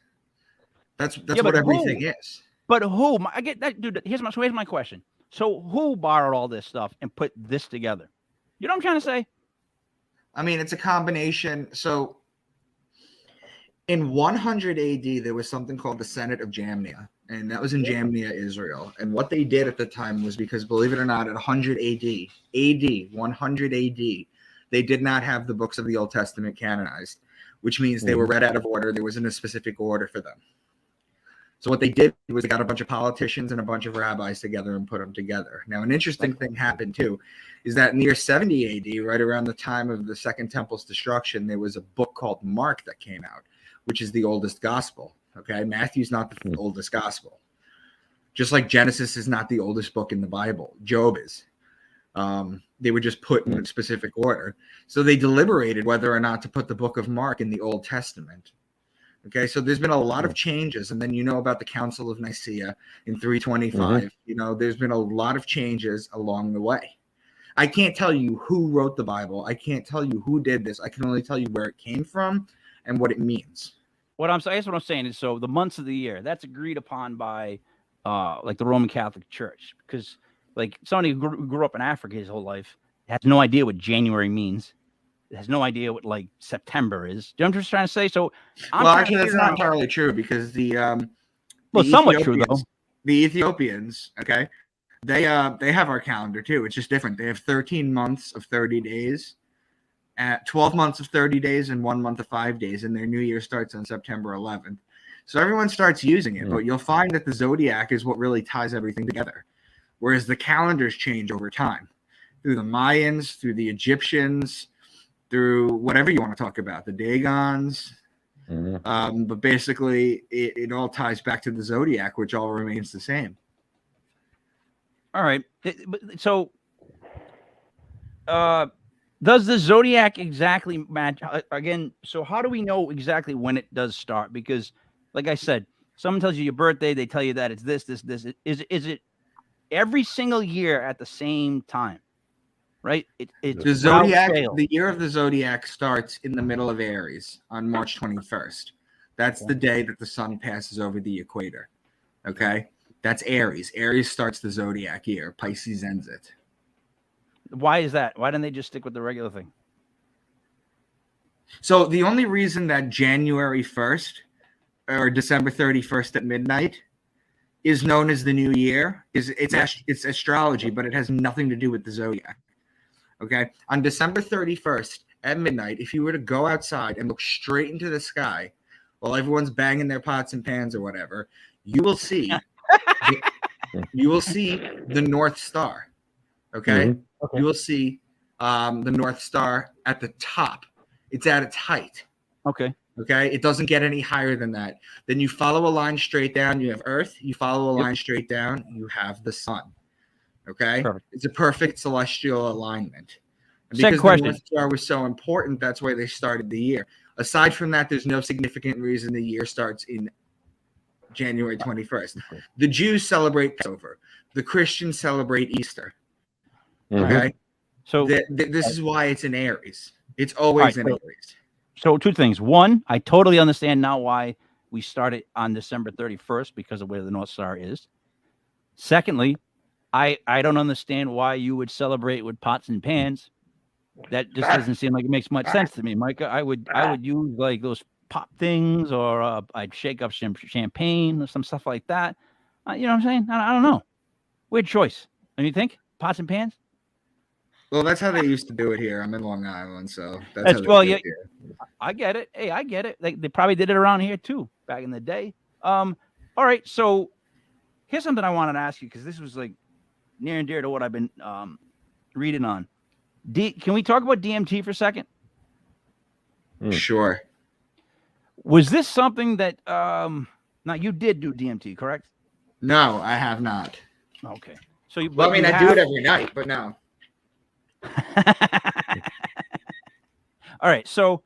That's what everything is. But who? I get that, dude. Here's my question. So who borrowed all this stuff and put this together? You know what I'm trying to say? I mean, it's a combination. So in 100 AD, there was something called the Senate of Jamnia, and that was in Jamnia, Israel. And what they did at the time was because, believe it or not, at 100 AD, they did not have the books of the Old Testament canonized, which means they were read out of order. There wasn't a specific order for them. So what they did was they got a bunch of politicians and a bunch of rabbis together and put them together. Now, an interesting thing happened, too, is that near 70 AD, right around the time of the Second Temple's destruction, there was a book called Mark that came out, which is the oldest gospel. Okay, Matthew's not the oldest gospel. Just like Genesis is not the oldest book in the Bible. Job is. They were just put in a specific order. So they deliberated whether or not to put the book of Mark in the Old Testament. Okay, so there's been a lot of changes, and then you know about the Council of Nicaea in 325. You know, there's been a lot of changes along the way. I can't tell you who wrote the Bible. I can't tell you who did this. I can only tell you where it came from and what it means. What I'm saying is, so the months of the year, that's agreed upon by like the Roman Catholic Church, because like somebody who grew up in Africa his whole life has no idea what January means. Has no idea what like September is. Do you know what I'm just trying to say? So actually, that's not entirely true, because somewhat true though. The Ethiopians, okay, they have our calendar too. It's just different. They have 13 months of 30 days, 12 months of 30 days, and 1 month of 5 days, and their new year starts on September 11th. So everyone starts using it, but you'll find that the zodiac is what really ties everything together, whereas the calendars change over time through the Mayans, through the Egyptians, through whatever you want to talk about, the Dagons. But basically, it all ties back to the zodiac, which all remains the same. All right. So, does the zodiac exactly match again? So, how do we know exactly when it does start? Because, like I said, someone tells you your birthday, they tell you that it's this. Is it every single year at the same time? Right? It's the zodiac. The year of the zodiac starts in the middle of Aries on March 21st. That's the day that the sun passes over the equator. Okay, that's Aries. Aries starts the zodiac year. Pisces ends it. Why is that? Why didn't they just stick with the regular thing? So the only reason that January 1st or December 31st at midnight is known as the new year is it's astrology, but it has nothing to do with the zodiac. Okay, on December 31st at midnight, if you were to go outside and look straight into the sky while everyone's banging their pots and pans or whatever, you will see the North Star. Okay, you will see the North Star at the top. It's at its height. Okay, it doesn't get any higher than that. Then you follow a line straight down. You have Earth. You follow a line straight down. You have the sun. Okay, perfect. It's a perfect celestial alignment. And because the North Star was so important, that's why they started the year. Aside from that, there's no significant reason the year starts in January 21st. The Jews celebrate Passover. The Christians celebrate Easter. Okay, so this is why it's in Aries. It's always in Aries. So two things. One, I totally understand now why we started on December 31st because of where the North Star is. Secondly, I don't understand why you would celebrate with pots and pans. That just doesn't seem like it makes much sense to me, Micah. I would use like those pop things, or I'd shake up some champagne or some stuff like that. You know what I'm saying? I don't know. Weird choice. Don't you think? Pots and pans? Well, that's how they used to do it here. I'm in Long Island, so that's how they do it here. I get it. Hey, I get it. They probably did it around here too back in the day. All right. So here's something I wanted to ask you, because this was like near and dear to what I've been reading on. Can we talk about DMT for a second? Sure. Was this something that now you did do DMT, correct? No, I have not. Okay. So you, well, I mean, I do it every night, but no. All right. So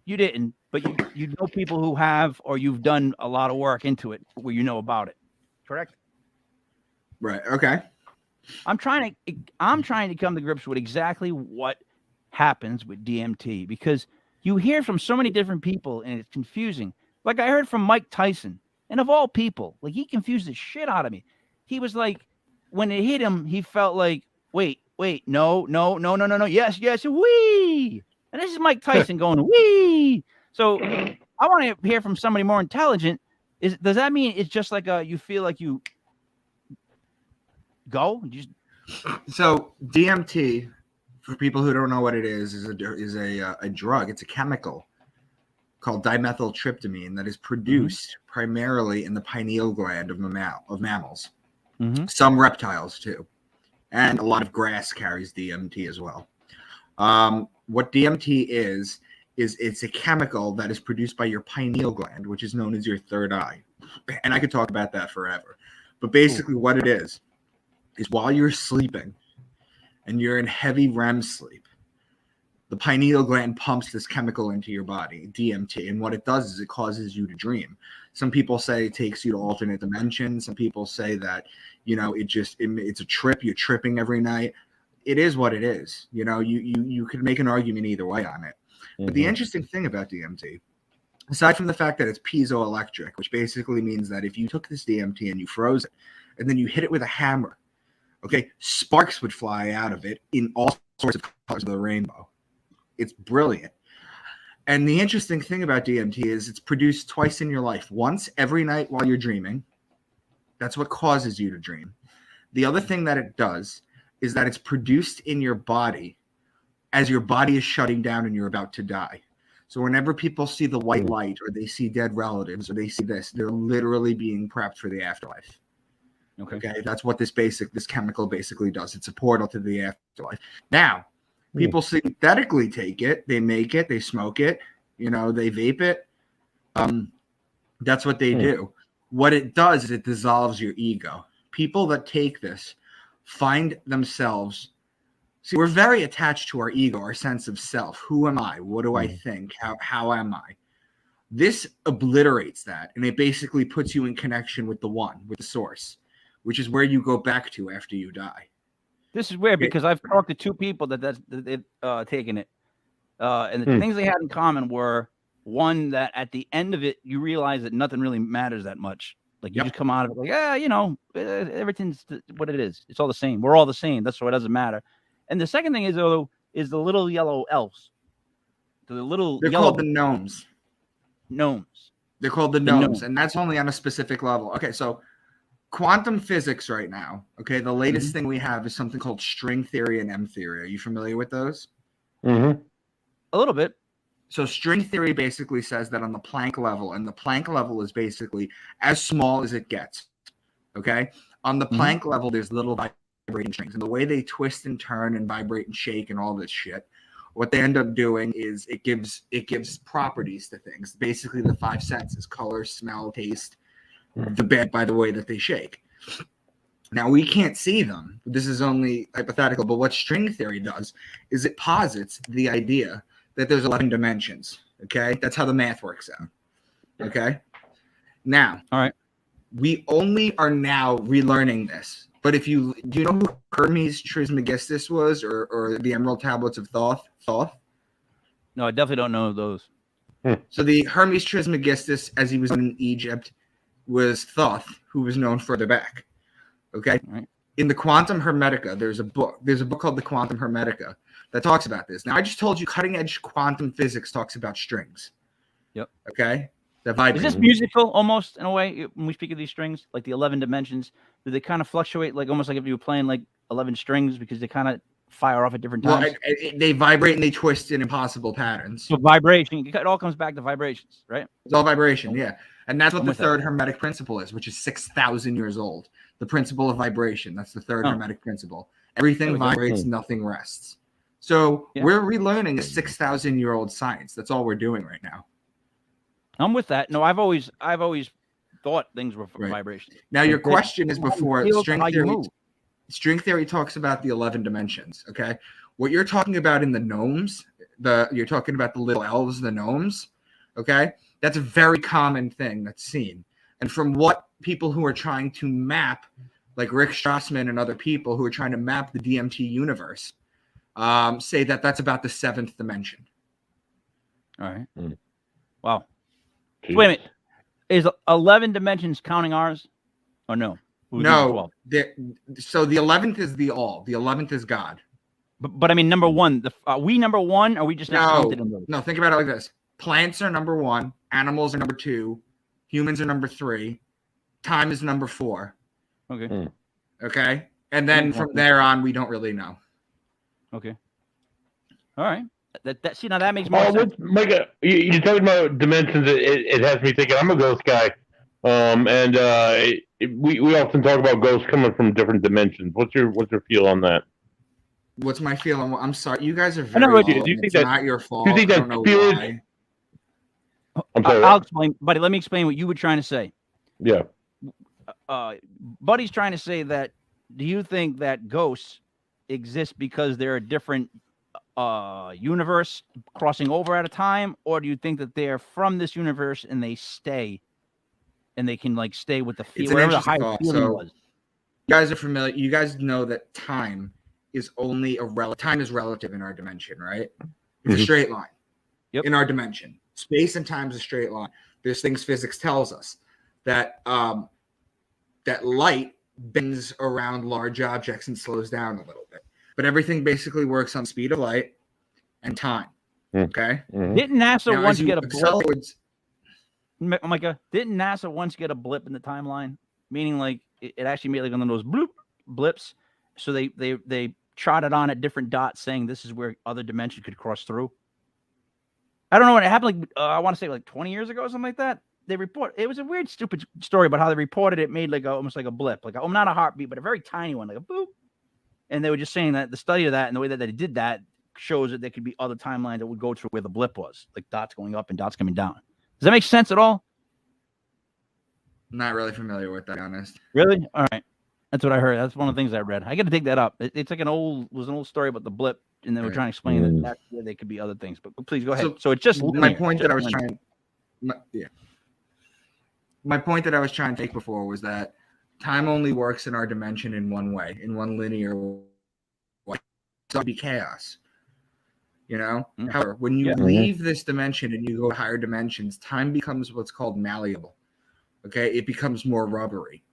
you didn't, but you know people who have, or you've done a lot of work into it where you know about it, correct? Right. Okay. I'm trying to come to grips with exactly what happens with DMT, because you hear from so many different people and it's confusing. Like I heard from Mike Tyson, and of all people, like he confused the shit out of me. He was like, when it hit him, he felt like, wait, no, yes, wee. And this is Mike Tyson going, wee. So I want to hear from somebody more intelligent. Does that mean it's just like you feel like you go? So DMT, for people who don't know what it is a drug. It's a chemical called dimethyltryptamine that is produced primarily in the pineal gland of mammals. Some reptiles too, and a lot of grass carries DMT as well. What DMT is it's a chemical that is produced by your pineal gland, which is known as your third eye. And I could talk about that forever. But basically what it is while you're sleeping and you're in heavy REM sleep, the pineal gland pumps this chemical into your body, DMT, and what it does is it causes you to dream. Some people say it takes you to alternate dimensions. Some people say that, it's a trip. You're tripping every night. It is what it is. You could make an argument either way on it. Mm-hmm. But the interesting thing about DMT, aside from the fact that it's piezoelectric, which basically means that if you took this DMT and you froze it, and then you hit it with a hammer, okay, sparks would fly out of it in all sorts of colors of the rainbow. It's brilliant. And the interesting thing about DMT is it's produced twice in your life. Once every night while you're dreaming. That's what causes you to dream. The other thing that it does is that it's produced in your body as your body is shutting down and you're about to die. So whenever people see the white light or they see dead relatives or they see this, they're literally being prepped for the afterlife. Okay, that's what this chemical basically does. It's a portal to the afterlife. Now, people synthetically take it, they make it, they smoke it, they vape it. That's what they do. What it does is it dissolves your ego. People that take this find themselves. See, we're very attached to our ego, our sense of self. Who am I? What do I think? How am I? This obliterates that, and it basically puts you in connection with the one, with the source, which is where you go back to after you die. This is weird because I've talked to two people that they've taken it, and the things they had in common were, one, that at the end of it, you realize that nothing really matters that much. Like you just come out of it like, everything's what it is. It's all the same. We're all the same. That's why it doesn't matter. And the second thing is the little yellow elves. They're called the gnomes. Gnomes. They're called the gnomes, and that's only on a specific level. Okay, so quantum physics right now. Okay, the latest thing we have is something called string theory and M theory. Are you familiar with those? A little bit. So string theory basically says that on the Planck level, and the Planck level is basically as small as it gets. Okay, on the Planck level, there's little vibrating strings, and the way they twist and turn and vibrate and shake and all this shit, what they end up doing is it gives properties to things. Basically, the five senses: color, smell, taste, by the way that they shake. Now, we can't see them. This is only hypothetical, but what string theory does is it posits the idea that there's 11 dimensions. Okay, that's how the math works out. Okay, now, all right, we only are now relearning this. But do you know who Hermes Trismegistus was, or the Emerald Tablets of Thoth? No, I definitely don't know those. So the Hermes Trismegistus, as he was in Egypt, was Thoth, who was known further back. Okay, right. In the Quantum Hermetica, there's a book called the Quantum Hermetica that talks about this. Now, I just told you cutting edge quantum physics talks about strings. Yep. Okay. Is this musical almost in a way when we speak of these strings, like the 11 dimensions? Do they kind of fluctuate, like almost like if you were playing like 11 strings because they kind of fire off at different times? Well, they vibrate and they twist in impossible patterns. So vibration, it all comes back to vibrations, right? It's all vibration, yeah. And that's what the third Hermetic principle is, which is 6,000 years old. The principle of vibration. That's the third Hermetic principle. Everything vibrates, nothing rests. So we're relearning a 6,000-year-old science. That's all we're doing right now. I'm with that. No, I've always thought things were vibrations. Now, your question is before string theory. String theory talks about the 11 dimensions. Okay, what you're talking about in the gnomes, you're talking about the little elves, the gnomes. Okay, that's a very common thing that's seen. And from what people who are trying to map, like Rick Strassman and other people who are trying to map the DMT universe, say that that's about the 7th dimension. All right. Wow. Jeez. Wait a minute. Is 11 dimensions counting ours or no? No. So the 11th is the all. The 11th is God. But I mean, number one, are we number one? Or are we just not counted in those? No, think about it like this. Plants are number 1. Animals are number 2. Humans are number 3. Time is number 4. Okay. Okay. And then from there on, we don't really know. Okay. All right. See, now that makes more sense. Micah, you're talking about dimensions. It has me thinking. I'm a ghost guy, and we often talk about ghosts coming from different dimensions. What's your feel on that? What's my feeling? I'm sorry, you guys are very. Do you think that's not your fault? Do you think that spirit? I'm sorry. I'll explain, buddy. Let me explain what you were trying to say. Yeah. Buddy's trying to say that. Do you think that ghosts exist because there are different universe crossing over at a time, or do you think that they're from this universe and they stay, and they can like stay with the feel, whatever the higher feeling was? You guys are familiar. You guys know that time is only time is relative in our dimension, right? It's a straight line. Yep. In our dimension. Space and time is a straight line. There's things physics tells us that that light bends around large objects and slows down a little bit. But everything basically works on speed of light and time. Okay. Didn't NASA once get a blip? Micah, didn't NASA once get a blip in the timeline? Meaning like it actually made like one of those blips. So they trotted on at different dots saying this is where other dimension could cross through. I don't know when it happened. Like I want to say like 20 years ago or something like that. It was a weird, stupid story about how they reported it made like almost like a blip, like not a heartbeat, but a very tiny one, like a boop. And they were just saying that the study of that and the way that they did that shows that there could be other timelines that would go through where the blip was, like dots going up and dots coming down. Does that make sense at all? Not really familiar with that, to be honest. Really? All right. That's what I heard. That's one of the things I read. I got to dig that up. It's like an old story about the blip, and they were trying to explain that that's where they could be other things. But please go ahead. So it's just my point that I was trying. My point that I was trying to make before was that time only works in our dimension in one way, in one linear way. So it'd be chaos. You know? However, when you leave this dimension and you go to higher dimensions, time becomes what's called malleable. Okay? It becomes more rubbery.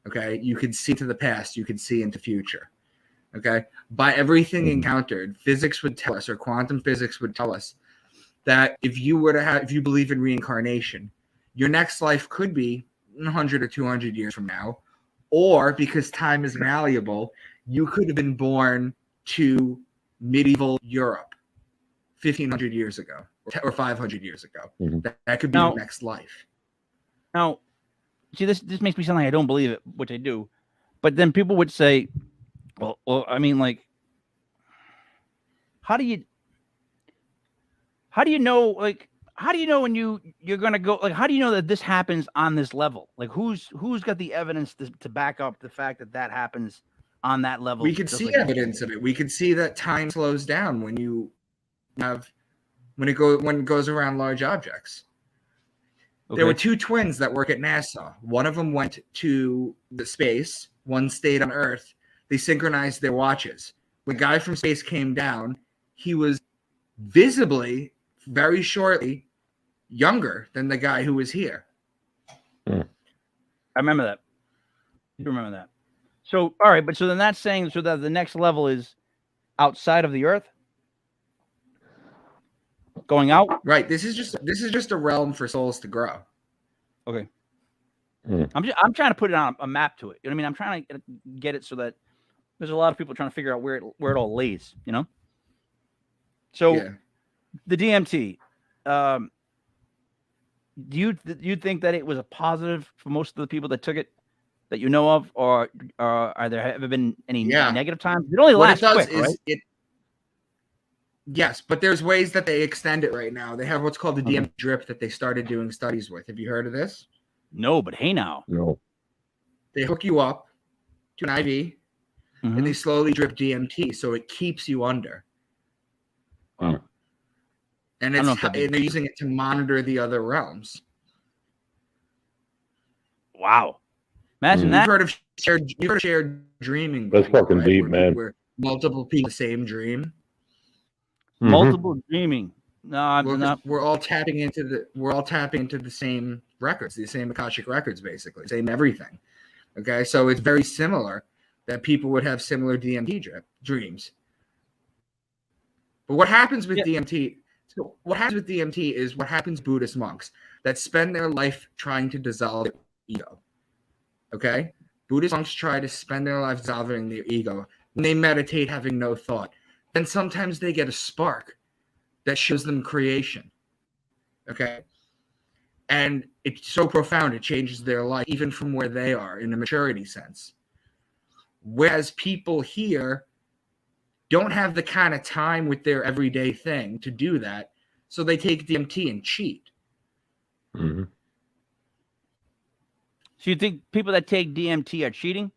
Okay? You can see to the past, you can see into future. Okay? By everything encountered, physics would tell us, or quantum physics would tell us, that if you believe in reincarnation, your next life could be 100 or 200 years from now, or because time is malleable, you could have been born to medieval Europe 1,500 years ago or 500 years ago. That could be your next life. Now, see, this makes me sound like I don't believe it, which I do. But then people would say, well, I mean, like, how do you know, like, how do you know when you're gonna go? Like, how do you know that this happens on this level? Like, who's got the evidence to back up the fact that happens on that level? We could see evidence of it. We could see that time slows down when it goes around large objects. Okay. There were two twins that work at NASA. One of them went to the space. One stayed on Earth. They synchronized their watches. When the guy from space came down, he was visibly, very shortly, younger than the guy who was here. I remember that. You remember that. So, all right, but so then that's saying so that the next level is outside of the Earth? Going out? Right. This is just a realm for souls to grow. Okay. I'm trying to put it on a map to it. You know what I mean? I'm trying to get it so that there's a lot of people trying to figure out where it all lays, you know? So the DMT, do you think that it was a positive for most of the people that took it that you know of, or are there ever been any negative times? It only lasts quick, right? Yes, but there's ways that they extend it right now. They have what's called the DMT drip that they started doing studies with. Have you heard of this? No, but hey now. No. They hook you up to an IV, and they slowly drip DMT, so it keeps you under. Wow. And they're using it to monitor the other realms. Wow. Imagine that. You've heard of shared dreaming. That's fucking deep, man. Where multiple people the same dream. Multiple dreaming. No, we're all tapping into the same records, the same Akashic records, basically, same everything. Okay, so it's very similar that people would have similar DMT dreams. But what happens with DMT? So what happens with DMT is what happens to Buddhist monks that spend their life trying to dissolve their ego. Okay, Buddhist monks try to spend their life dissolving their ego. And they meditate, having no thought. Then sometimes they get a spark that shows them creation. Okay. And it's so profound, it changes their life, even from where they are in a maturity sense. Whereas people here don't have the kind of time with their everyday thing to do that. So they take DMT and cheat. Mm-hmm. So you think people that take DMT are cheating?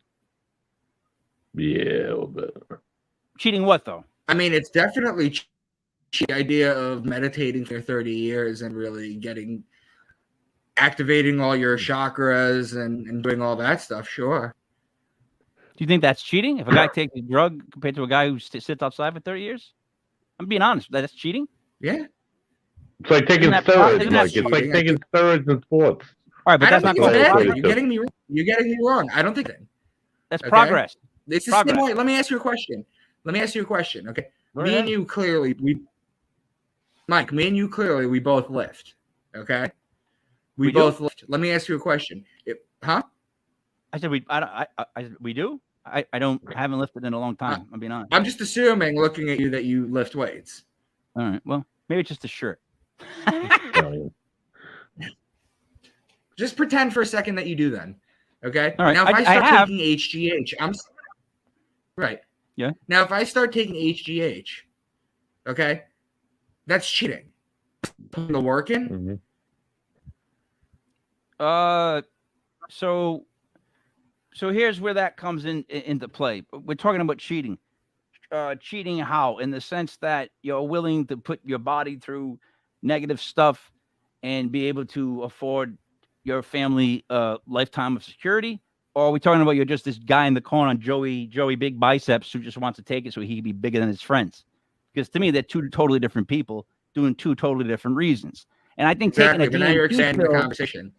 Yeah, a little bit. Cheating what, though? I mean, it's definitely the idea of meditating for 30 years and really activating all your chakras and doing all that stuff. Sure. Do you think that's cheating? If a guy takes a drug compared to a guy who sits outside for 30 years? I'm being honest. That's cheating? Yeah. It's like taking Isn't that- steroids, isn't that Mike. It's like taking steroids in sports. All right, but I that's don't not think it's called bad. progress. You're getting me wrong. I don't think that. That's Okay? progress. It's the Progress. same way. Let me ask you a question. Okay. Go Me ahead. and you clearly we both lift. Okay. We do? both lift. Let me ask you a question. Huh? I said we. We do. I haven't lifted in a long time. I'm being honest. I'm just assuming, looking at you, that you lift weights. All right. Well, maybe it's just a shirt. Just pretend for a second that you do then. Okay. All right. Now, if I I start have. taking HGH, right. Yeah. Now, if I start taking HGH, okay, that's cheating. Putting the work in. So here's where that comes into play. We're talking about cheating. Cheating how? In the sense that you're willing to put your body through negative stuff and be able to afford your family lifetime of security? Or are we talking about you're just this guy in the corner on Joey Big Biceps who just wants to take it so he can be bigger than his friends? Because to me, they're two totally different people doing two totally different reasons. And I think Exactly, taking a but now you're DMT expanding pill, the conversation.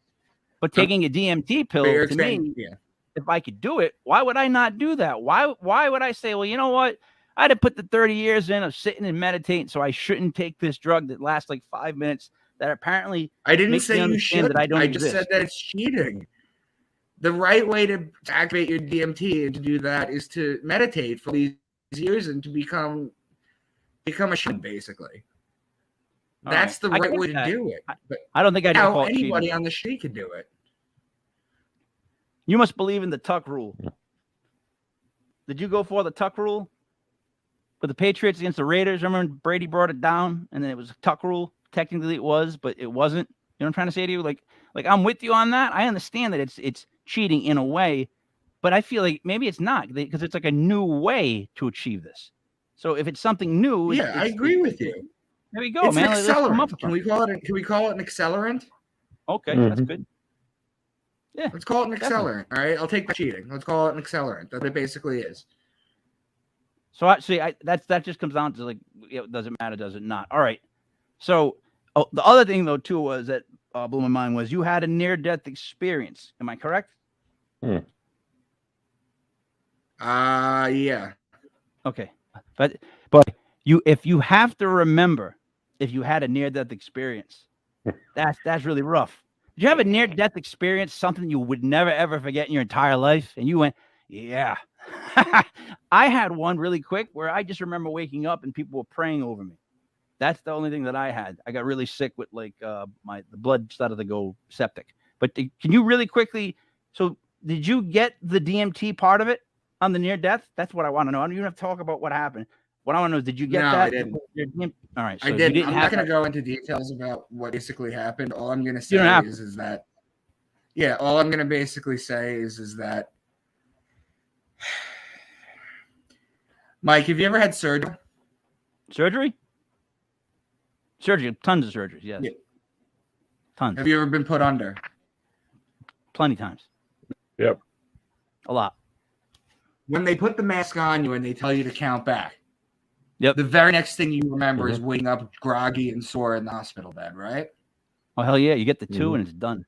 but taking a DMT pill, But you're to me, expanding, yeah. if I could do it, why would I not do that? Why would I say, well, you know what? I had to put the 30 years in of sitting and meditating, so I shouldn't take this drug that lasts like 5 minutes that apparently I didn't makes me say you understand should. that I don't I just exist. said that it's cheating. The right way to activate your DMT and to do that is to meditate for these years and to become a shaman, basically. All That's right. the I right get way to that. do it. But I don't think I'd now call it anybody cheating. on the street could do it. You must believe in the Tuck rule. Did you go for the Tuck rule with the Patriots against the Raiders? Remember when Brady brought it down and then it was a Tuck rule? Technically it was, but it wasn't. You know what I'm trying to say to you? Like I'm with you on that. I understand that it's cheating in a way, but I feel like maybe it's not because it's like a new way to achieve this. So if it's something new, Yeah, I agree with you. There we go, It's man. an Let's come up accelerant. with Can we call it an accelerant? Okay, that's good. Yeah. Let's call it an definitely. accelerant. All right. I'll take that cheating. Let's call it an accelerant. That it basically is. So that just comes down to like, does it matter? Does it not? All right. So the other thing though too was that blew my mind was you had a near-death experience. Am I correct? Yeah. Okay. But if you have to remember if you had a near-death experience, that's really rough. Did you have a near-death experience, something you would never ever forget in your entire life, and you went, yeah? I had one really quick where I just remember waking up and people were praying over me. That's the only thing that I had. I got really sick with like the blood started to go septic. But can you really quickly? So did you get the DMT part of it on the near death? That's what I want to know. I don't even have to talk about what happened. What I want to know is, did you get No, that? I didn't. All right. So I didn't. I'm not have going to that. go into details about what basically happened. All I'm going to say You don't have is that, yeah, all I'm going to basically say is that, Mike, have you ever had surgery? Surgery? Surgery, tons of surgeries, yes. Yeah. Tons. Have you ever been put under? Plenty times. Yep. A lot. When they put the mask on you and they tell you to count back, Yep. the very next thing you remember is waking up groggy and sore in the hospital bed, right? Oh hell yeah! You get the two and it's done.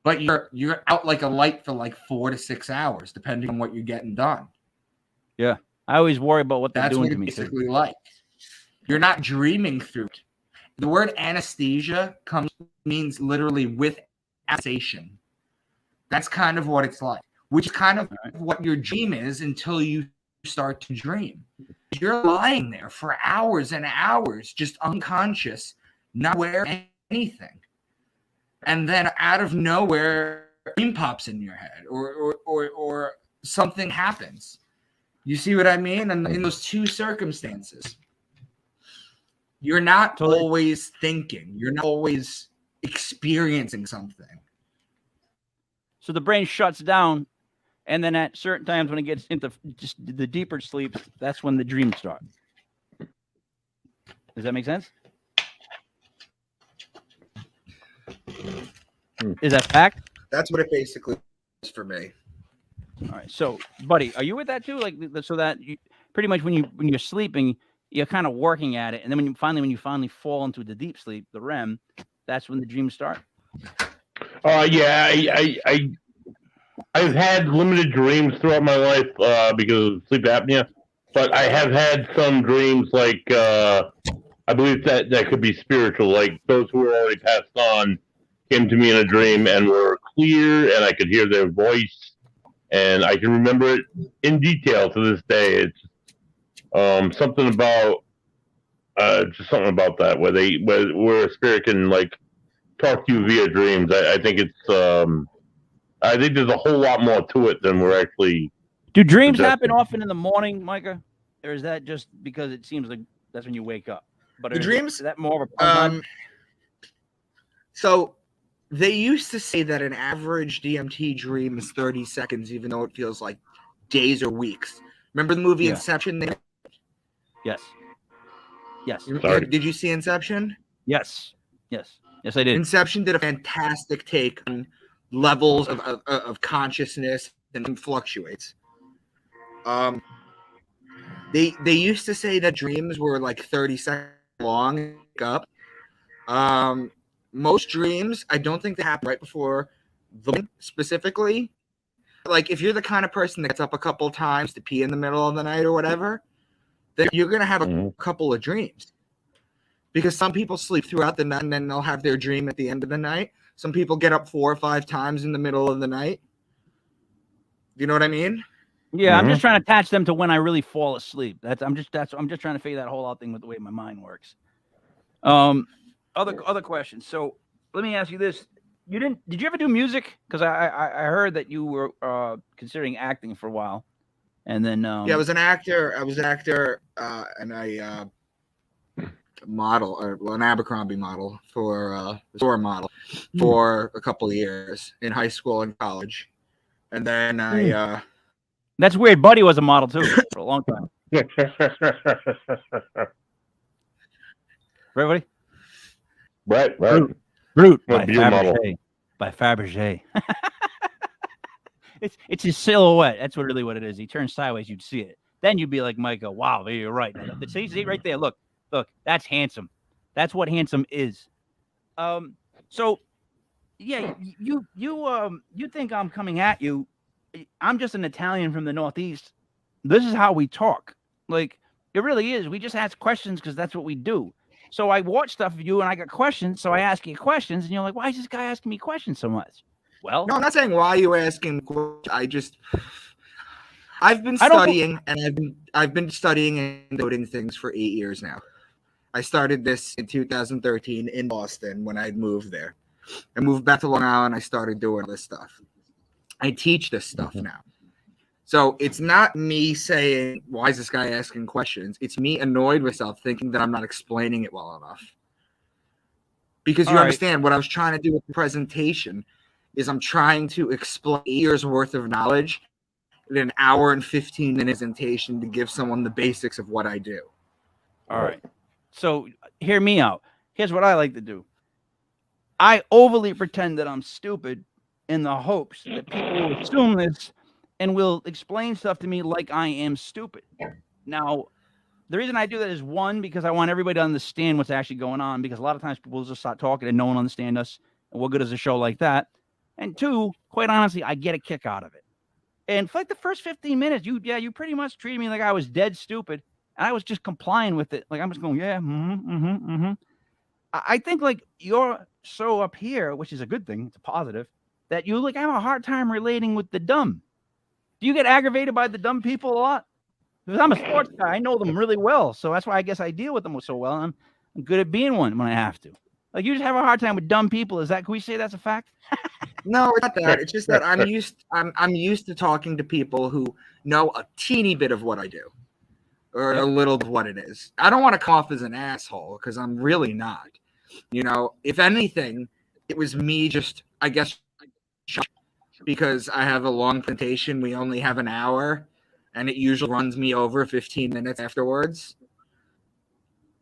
But you're out like a light for like 4 to 6 hours, depending on what you're getting done. Yeah, I always worry about what they're That's doing what to it's me basically too. like. You're not dreaming through it. The word anesthesia means literally with sensation. That's kind of what it's like, which is kind of what your dream is until you start to dream. You're lying there for hours and hours, just unconscious, not aware of anything. And then out of nowhere, a dream pops in your head or something happens. You see what I mean? And in those two circumstances, you're not always thinking. You're not always experiencing something. So the brain shuts down, and then at certain times when it gets into just the deeper sleep, that's when the dreams start. Does that make sense? Is that fact? That's what it basically is for me. All right. So, buddy, are you with that too? Like, so that you pretty much when you're sleeping, you're kind of working at it, and then when you finally fall into the deep sleep, the REM, that's when the dreams start. Yeah, I've had limited dreams throughout my life because of sleep apnea, but I have had some dreams like I believe that could be spiritual. Like those who were already passed on came to me in a dream and were clear, and I could hear their voice, and I can remember it in detail to this day. It's something about just something about that where a spirit can like talk to you via dreams. I think it's I think there's a whole lot more to it than we're actually. Do dreams happen often in the morning, Micah, or is that just because it seems like that's when you wake up? But The dreams, is that more of a so they used to say that an average DMT dream is 30 seconds, even though it feels like days or weeks. Remember the movie Inception? Yes. Yes. Did you see Inception? Yes. Yes. Yes, I did. Inception did a fantastic take on levels of consciousness and fluctuates. They used to say that dreams were like 30 seconds long. Up. Most dreams, I don't think they happen right before the specifically. Like if you're the kind of person that gets up a couple times to pee in the middle of the night or whatever, then you're gonna have a couple of dreams. Because some people sleep throughout the night and then they'll have their dream at the end of the night. Some people get up 4 or 5 times in the middle of the night. You know what I mean? Yeah, I'm just trying to attach them to when I really fall asleep. I'm just trying to figure that whole out thing with the way my mind works. Other questions. So let me ask you this: Did you ever do music? Because I heard that you were considering acting for a while, and then I was an actor. And I model, or an Abercrombie model for store model for a couple of years in high school and college, and then I. That's weird. Buddy was a model too for a long time. Right, buddy? Right. Brute by Fabergé. It's his silhouette. That's really what it is. He turns sideways, you'd see it. Then you'd be like, Micah, wow, you're right. See right there. Look, that's handsome. That's what handsome is. So yeah, you think I'm coming at you. I'm just an Italian from the Northeast. This is how we talk. Like, it really is. We just ask questions because that's what we do. So I watch stuff of you and I got questions. So I ask you questions and you're like, why is this guy asking me questions so much? Well, no, I'm not saying why you asking. I've been studying and I've been studying and noting things for 8 years now. I started this in 2013 in Boston when I moved there. I moved back to Long Island. I started doing this stuff. I teach this stuff now. So it's not me saying, why is this guy asking questions? It's me annoyed with myself thinking that I'm not explaining it well enough. Because you understand what I was trying to do with the presentation is I'm trying to explain 8 years worth of knowledge in an hour and 15 minute presentation to give someone the basics of what I do. All right. So hear me out. Here's what I like to do. I overly pretend that I'm stupid in the hopes that people will assume this and will explain stuff to me like I am stupid. Now, the reason I do that is, one, because I want everybody to understand what's actually going on, because a lot of times people just start talking and no one understands us, and what good is a show like that? And two, quite honestly, I get a kick out of it. And for like the first 15 minutes, you pretty much treated me like I was dead stupid, and I was just complying with it. Like I'm just going, I think like you're so up here, which is a good thing, it's a positive, that you like have a hard time relating with the dumb. Do you get aggravated by the dumb people a lot? Because I'm a sports guy, I know them really well, so that's why I guess I deal with them so well. I'm good at being one when I have to. Like you just have a hard time with dumb people. Can we say that's a fact? No, it's not that. It's just that I'm used to talking to people who know a teeny bit of what I do, or a little of what it is. I don't want to come off as an asshole because I'm really not. You know, if anything, it was me just, I guess, because I have a long presentation. We only have an hour, and it usually runs me over 15 minutes afterwards.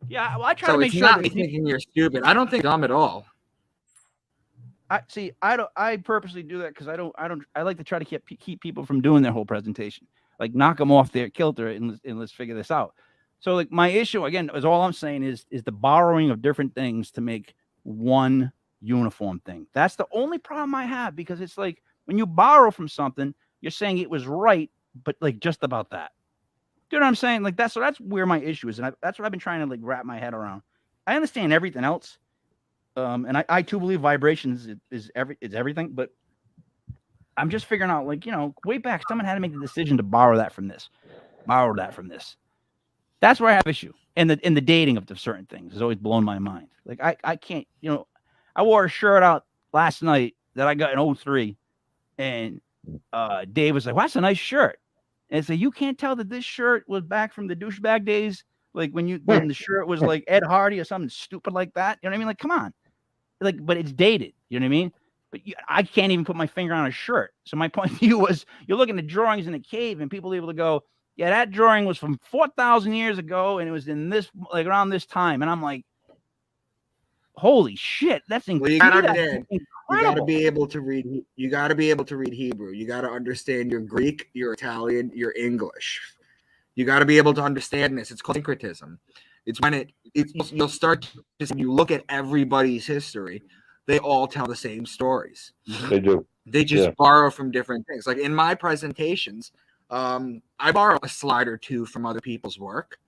Yeah, well, I try to So make it's sure not that me thinking you're stupid. I don't think dumb at all. I purposely do that because I like to try to keep people from doing their whole presentation, like knock them off their kilter and let's figure this out. So like my issue again is all I'm saying is the borrowing of different things to make one uniform thing. That's the only problem I have, because it's like when you borrow from something, you're saying it was right, but like just about that. Do you know what I'm saying? Like that's where my issue is, and that's what I've been trying to like wrap my head around. I understand everything else. And I too believe vibrations is everything, but I'm just figuring out, like, way back, someone had to make the decision to borrow that from this. That's where I have issue. And the dating of the certain things has always blown my mind. Like I can't, I wore a shirt out last night that I got in 03, and Dave was like, "Well, that's a nice shirt." And it's like, you can't tell that this shirt was back from the douchebag days, like when the shirt was like Ed Hardy or something stupid like that. You know what I mean? Like, come on. Like, but it's dated. You know what I mean? But I can't even put my finger on a shirt. So my point of view was, you're looking at drawings in a cave, and people are able to go, yeah, that drawing was from 4,000 years ago, and it was in this, like, around this time. And I'm like, holy shit, that's incredible. Well, you got to be able to read. You got to be able to read Hebrew. You got to understand your Greek, your Italian, your English. You got to be able to understand this. It's called syncretism. It's when you'll start to, you look at everybody's history, they all tell the same stories. They do. They just borrow from different things. Like in my presentations, I borrow a slide or two from other people's work.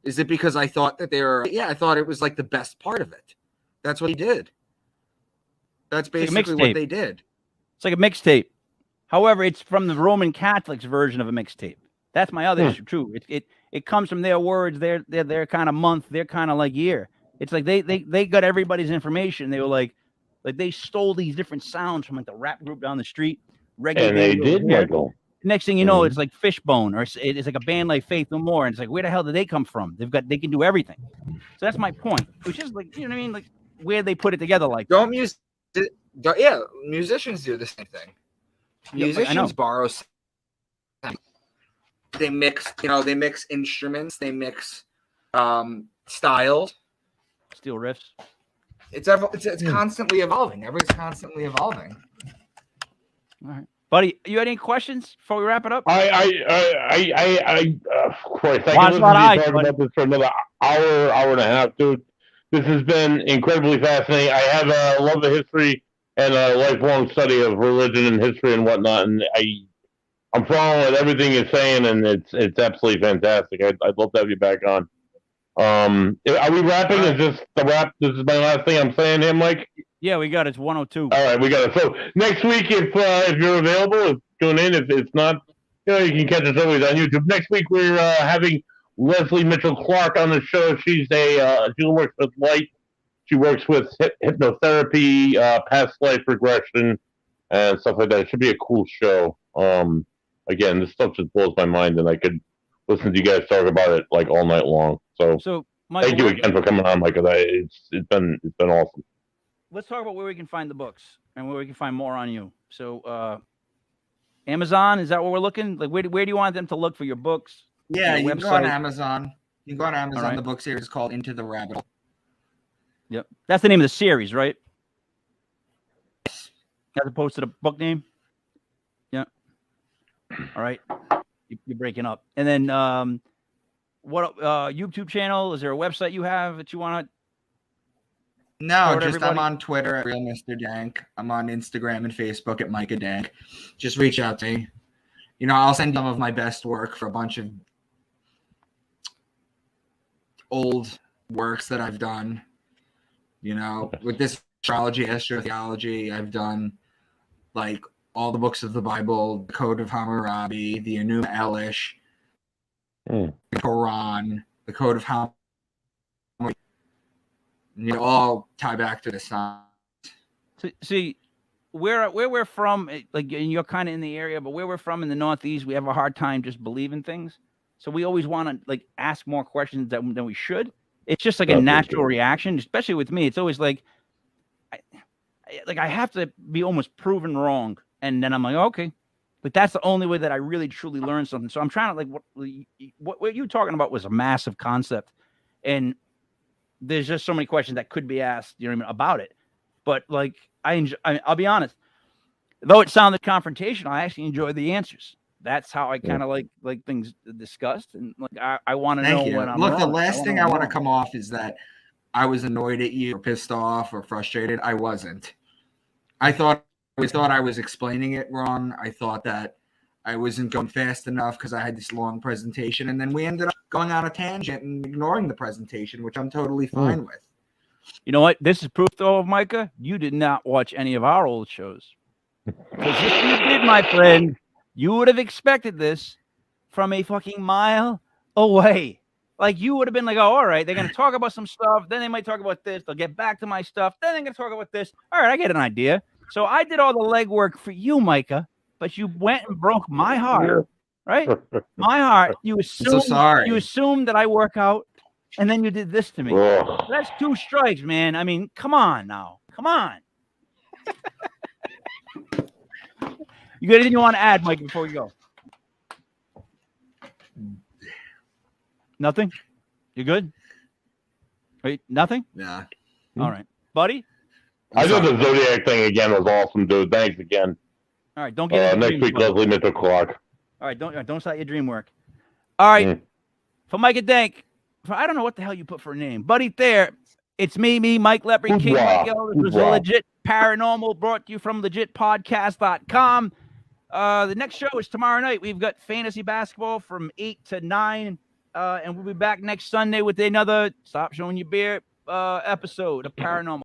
Is it because I thought that I thought it was like the best part of it. That's what he did. That's basically what they did. It's like a mixtape. However, it's from the Roman Catholics' version of a mixtape. That's my other issue too. It comes from their words, their kind of month, their kind of like year. It's like they got everybody's information. They were like they stole these different sounds from like the rap group down the street. And they did, Michael. Next thing you know, it's like Fishbone, or it's like a band like Faith No More, and it's like, where the hell did they come from? They can do everything. So that's my point. Which is like, you know what I mean? Like where they put it together, like musicians do the same thing. Musicians borrow. They mix, they mix instruments, they mix styles, steel riffs. It's constantly evolving. Everything's constantly evolving. All right, buddy. You had any questions before we wrap it up? Of course. I can talk about this for another hour and a half, dude. This has been incredibly fascinating. I have a love of history and a lifelong study of religion and history and whatnot, and I'm following everything you're saying, and it's absolutely fantastic. I'd love to have you back on. Are we wrapping? Is this the wrap? This is my last thing I'm saying here, Mike? Yeah, we got it. It's 102. All right, we got it. So next week, if you're available, tune in. If it's not, you can catch us always on YouTube. Next week, we're having Leslie Mitchell-Clark on the show. She works with light. She works with hypnotherapy, past life regression, and stuff like that. It should be a cool show. Again, this stuff just blows my mind, and I could listen to you guys talk about it like all night long. So Michael, thank you again for coming on, Micah. It's been awesome. Let's talk about where we can find the books and where we can find more on you. So, Amazon, is that where we're looking? Like, where do you want them to look for your books? Yeah, you can go on Amazon. You can go on Amazon. Right. The book series is called Into the Rabbit Hole. Yep, that's the name of the series, right? As opposed to the book name. Yeah. All right. You're breaking up. And then what YouTube channel? Is there a website you have that you want to? No, just I'm on Twitter at Real Mr. Dank. I'm on Instagram and Facebook at Micah Dank. Just reach out to me. I'll send some of my best work for a bunch of old works that I've done. With this astrology, astrotheology, I've done like all the books of the Bible, the Code of Hammurabi, the Enuma Elish, the Quran, the Code of Hammurabi, all tie back to the sun. See, where we're from, like, and you're kind of in the area, but where we're from in the Northeast, we have a hard time just believing things. So we always want to like ask more questions than we should. It's just like a natural reaction, especially with me. It's always like, I have to be almost proven wrong. And then I'm like, okay, but that's the only way that I really truly learn something. So I'm trying to what you talking about was a massive concept. And there's just so many questions that could be asked, you know what I mean, about it. But like, I'll be honest, though it sounded confrontational, I actually enjoy the answers. That's how I kind of like things discussed, and like I want to know when I'm wrong. The last thing I want to come off is that I was annoyed at you, or pissed off, or frustrated. I wasn't. I thought I was explaining it wrong. I thought that I wasn't going fast enough because I had this long presentation, and then we ended up going on a tangent and ignoring the presentation, which I'm totally fine with. You know what? This is proof, though, of Micah. You did not watch any of our old shows. Because if you did, my friend, you would have expected this from a fucking mile away. Like, you would have been like, oh, all right, they're going to talk about some stuff. Then they might talk about this. They'll get back to my stuff. Then they're going to talk about this. All right, I get an idea. So I did all the legwork for you, Micah, but you went and broke my heart, right? My heart. You assumed that I work out, and then you did this to me. That's 2 strikes, man. I mean, come on now. Come on. You got anything you want to add, Mike, before we go? Nothing? You good? Wait, nothing? Yeah. All right. Buddy? I thought the Zodiac thing again was awesome, dude. Thanks again. All right, don't get next week, Leslie Mitchell Clark. All right, don't start your dream work. All right. For Micah Dank, I don't know what the hell you put for a name. Buddy there, it's me, Mike Lepre, King Mike Yell. This was a legit paranormal brought to you from LegitPodcast.com. The next show is tomorrow night. We've got fantasy basketball from 8 to 9. And we'll be back next Sunday with another Stop Showing Your Beer episode of Paranormal.